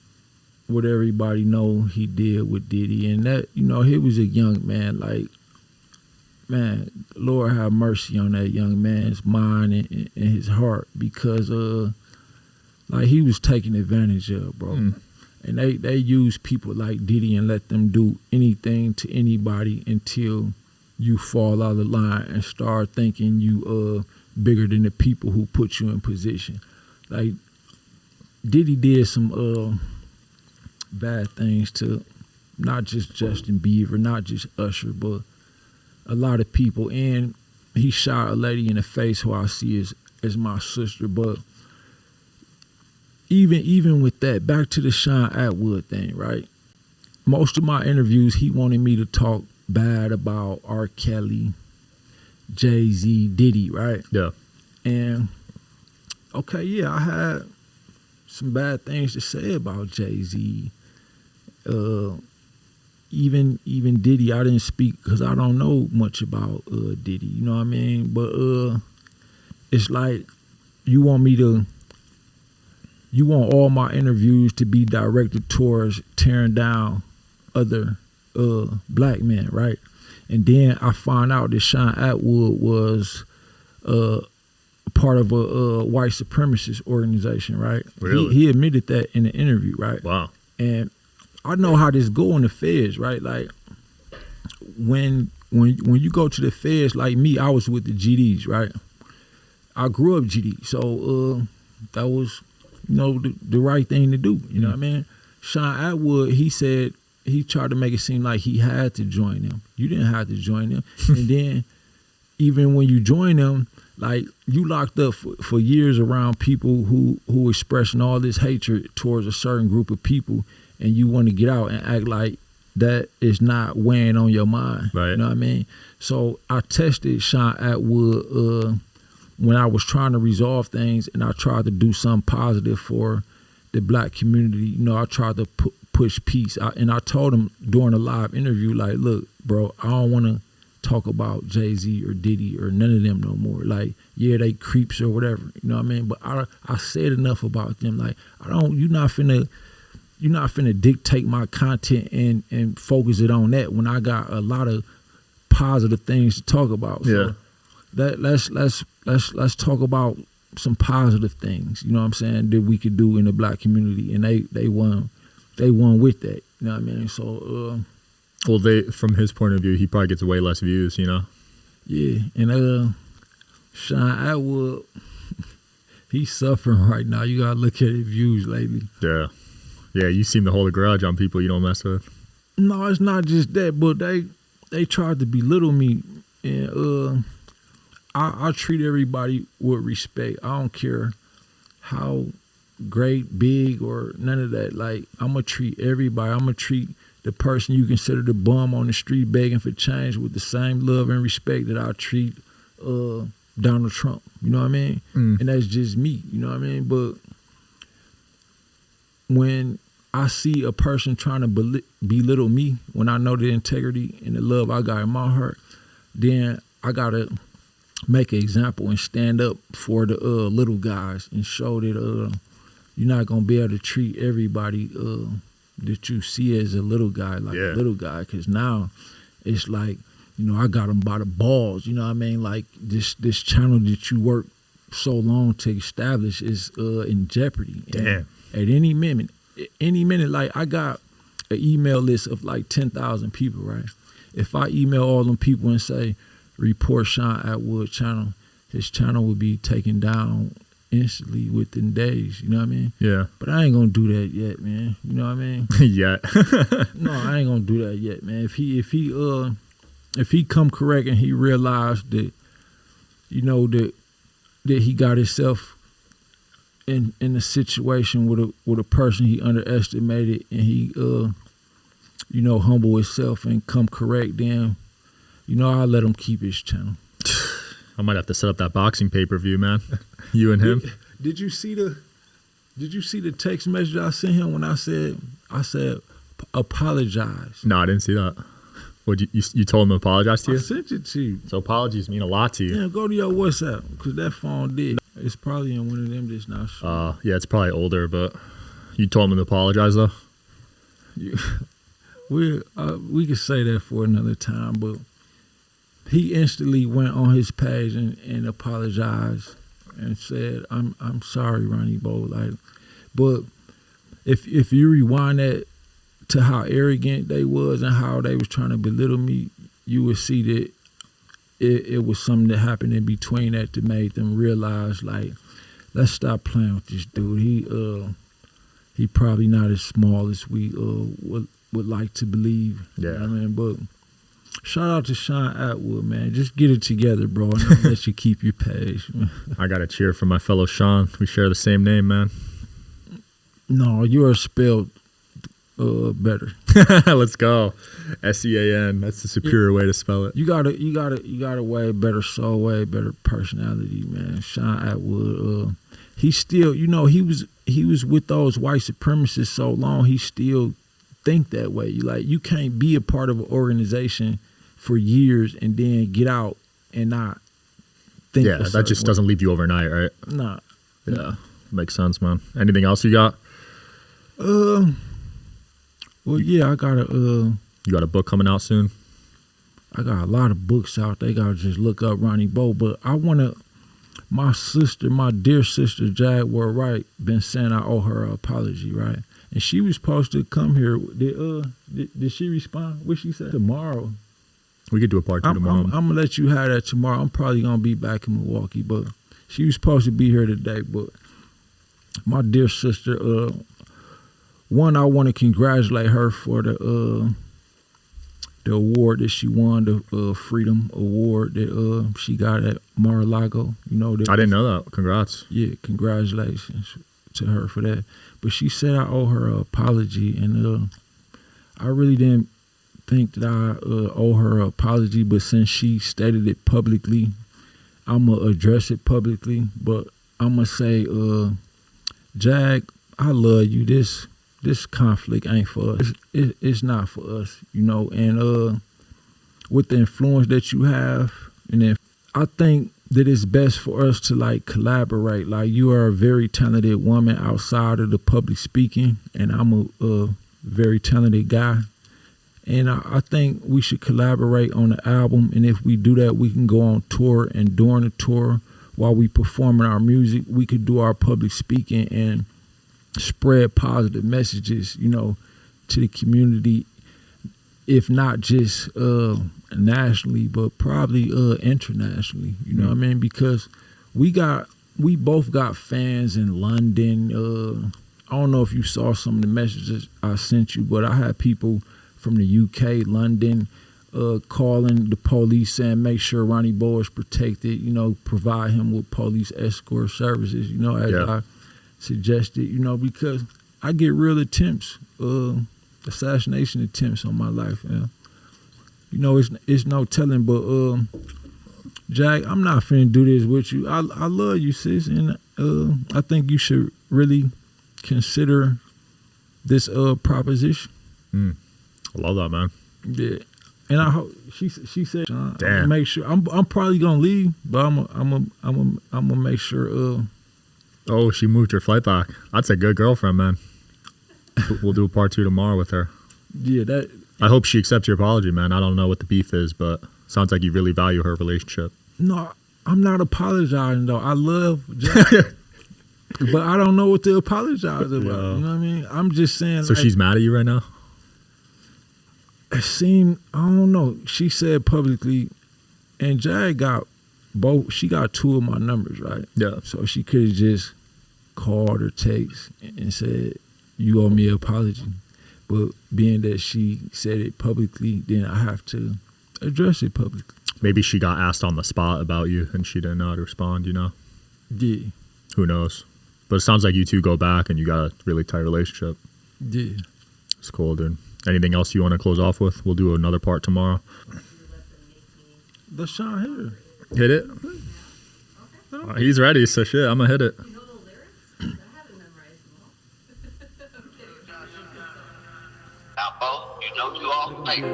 what everybody know he did with Diddy, and that, you know, he was a young man. Like, man, Lord have mercy on that young man's mind and his heart, because like, he was taken advantage of, bro. And they use people like Diddy and let them do anything to anybody until you fall out of line and start thinking you bigger than the people who put you in position. Like, Diddy did some bad things to not just Justin Bieber, not just Usher, but a lot of people. And he shot a lady in the face who I see as my sister. But even with that, back to the Sean Atwood thing, right? Most of my interviews, he wanted me to talk bad about R. Kelly, Jay-Z, Diddy, right? Yeah. And okay, yeah, I had some bad things to say about Jay-Z. Even Diddy, I didn't speak because I don't know much about Diddy, you know what I mean? But it's like you want all my interviews to be directed towards tearing down other black men, right? And then I find out that Sean Atwood was part of a white supremacist organization, right? Really? He admitted that in the interview, right? Wow. And I know how this go in the feds, right? Like, when when you go to the feds, like me, I was with the GDs, right? I grew up GD, so that was, the right thing to do. You know what I mean? Sean Atwood, he said he tried to make it seem like he had to join them. You didn't have to join them. And then even when you join them, like you locked up for years around people who expressing all this hatred towards a certain group of people, and you want to get out and act like that is not weighing on your mind. Right. You know what I mean? So I tested Sean Atwood when I was trying to resolve things, and I tried to do something positive for the black community. I tried to push peace. And I told him during a live interview, like, look, bro, I don't want to talk about Jay-Z or Diddy or none of them no more. Like, yeah, they creeps or whatever. You know what I mean? But I said enough about them. Like, you're not finna dictate my content and focus it on that when I got a lot of positive things to talk about. Yeah. So let's talk about some positive things, you know what I'm saying, that we could do in the black community, and they won with that, you know what I mean? So well, from his point of view, he probably gets way less views, Yeah, and Sean Atwood, he's suffering right now. You gotta look at his views lately. Yeah, you seem to hold a grudge on people you don't mess with. No, it's not just that, but they tried to belittle me, and I treat everybody with respect. I don't care how great, big, or none of that. Like, I'm going to treat everybody. I'm going to treat the person you consider the bum on the street begging for change with the same love and respect that I treat Donald Trump. You know what I mean? And that's just me. You know what I mean? But when I see a person trying to belittle me, when I know the integrity and the love I got in my heart, then I got to make an example and stand up for the little guys and show that you're not going to be able to treat everybody that you see as a little guy like a little guy, because now it's like, I got them by the balls, you know what I mean? Like, this channel that you worked so long to establish is in jeopardy. Damn. And at any minute, like, I got an email list of like 10,000 people, right? If I email all them people and say, report Sean Atwood channel, his channel would be taken down instantly within days, you know what I mean? Yeah. But I ain't gonna do that yet, man. You know what I mean? Yet. No, I ain't gonna do that yet, man. If he come correct and he realized that, that he got himself in a situation with a person he underestimated, and he humble himself and come correct, then I'll let him keep his channel. I might have to set up that boxing pay-per-view, man. You and him. Did you see the text message I sent him when I said apologize? No, I didn't see that. What you told him to apologize to you? I sent it to you. So apologies mean a lot to you. Yeah, go to your WhatsApp, because that phone did. It's probably in one of them that's not sure. Yeah, it's probably older, but you told him to apologize though? We could say that for another time, but he instantly went on his page and apologized and said, "I'm sorry, Ronnie Bo." Like, but if you rewind that to how arrogant they was and how they was trying to belittle me, you would see that it was something that happened in between that made them realize, like, let's stop playing with this dude. He probably not as small as we would like to believe. Yeah. You know what I mean? But shout out to Sean Atwood, man. Just get it together, bro, and I'll let you keep your page. I got to cheer for my fellow Sean. We share the same name, man. No, yours spelled better. Let's go. SEAN. That's the superior way to spell it. You got a way better soul, way better personality, man. Sean Atwood. He still, he was with those white supremacists so long. He still think that way. You can't be a part of an organization for years and then get out and not think. Yeah, that just doesn't leave you overnight, right? Nah. Yeah, makes sense, man. Anything else you got? Well, yeah, I got You got a book coming out soon? I got a lot of books out. They gotta just look up Ronnie Bo. But I wanna. My dear sister Jagi Wright, been saying I owe her an apology, right? And she was supposed to come here. Did she respond? What she said? Tomorrow. We could do a part 2 tomorrow. I'm gonna let you have that tomorrow. I'm probably gonna be back in Milwaukee, but she was supposed to be here today. But my dear sister, one, I want to congratulate her for the award that she won, the Freedom Award that she got at Mar-a-Lago. You know, I didn't know that. Congrats. Yeah, congratulations to her for that. But she said I owe her an apology, and I really didn't think that I owe her an apology. But since she stated it publicly, I'm gonna address it publicly. But I'm gonna say, Jag, I love you. This conflict ain't for us. It's not for us, you know. And with the influence that you have, and then I think that it's best for us to like collaborate. Like, you are a very talented woman outside of the public speaking, and I'm a very talented guy. And I think we should collaborate on the album. And if we do that, we can go on tour, and during the tour, while we performing our music, we could do our public speaking and spread positive messages, you know, to the community, if not just nationally, but probably internationally. You know what I mean? Because we both got fans in London. I don't know if you saw some of the messages I sent you, but I had people from the UK, London, calling the police saying make sure Ronnie Bo is protected, you know, provide him with police escort services, you know, as I suggested, you know, because I get real attempts, assassination attempts on my life. You know, it's no telling, but Jack, I'm not finna do this with you. I love you, sis, and I think you should really consider this proposition. I love that, man. Yeah, and I hope she said, damn, make sure I'm probably gonna leave, but I'm gonna make sure. Oh, she moved her flight back. That's a good girlfriend, man. We'll do a part 2 tomorrow with her. Yeah, that. I hope she accepts your apology, man. I don't know what the beef is, but sounds like you really value her relationship. No, I'm not apologizing though. I love Jack, but I don't know what to apologize about. Yeah. You know what I mean? I'm just saying. So like, she's mad at you right now? It seemed, I don't know. She said publicly, and Jag got both. She got 2 of my numbers, right? Yeah. So she could have just called or text and said, "You owe me an apology." But being that she said it publicly, then I have to address it publicly. Maybe she got asked on the spot about you and she didn't know how to respond, you know? Yeah. Who knows? But it sounds like you two go back and you got a really tight relationship. Yeah. It's cool, dude. Anything else you want to close off with? We'll do another part tomorrow. Let's try here. Hit it? He's ready, so shit, I'm going to hit it. You know the lyrics? I haven't memorized them all. Now, Bo, you know you all fake.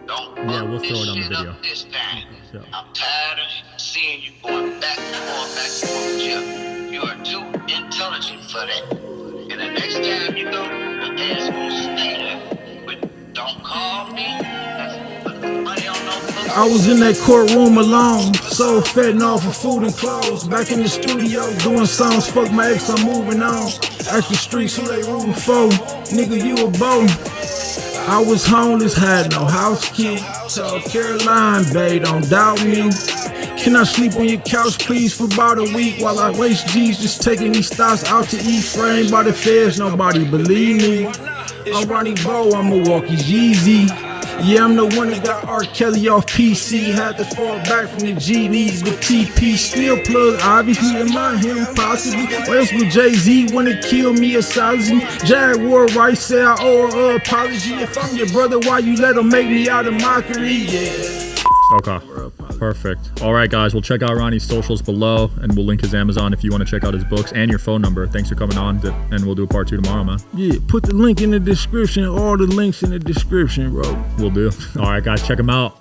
Don't Yeah, fuck we'll this throw it on the shit video. up this time. Yeah. I'm tired of seeing you going back and forth, Jim. You are too intelligent for that. And the next time you go, your ass gonna stay there. But don't call me. Put money on no books. I was in that courtroom alone, so fed off for food and clothes. Back in the studio, doing songs, fuck my ex, I'm moving on. At the streets, who they rooting for? Nigga, you a bow. I was homeless, had no house key. South Carolina, babe, don't doubt me. Can I sleep on your couch, please, for about a week while I waste G's just taking these stocks out to eat? Framed by the feds, nobody believe me. I'm Ronnie Bo, I'm Milwaukee's Yeezy. Yeah, I'm the one that got R. Kelly off PC. Had to fall back from the GDs with TP. Still plug, obviously, in my him, possibly. Or else would Jay-Z wanna kill me a thousand? Jaguar Rice say I owe her apology. If I'm your brother, why you let him make me out of mockery? Yeah. Okay, perfect. All right, guys, we'll check out Ronnie's socials below, and we'll link his Amazon if you want to check out his books and your phone number. Thanks for coming on, and we'll do a part 2 tomorrow, man. Yeah, put the link in the description. All the links in the description, bro. We'll do. All right, guys, check him out.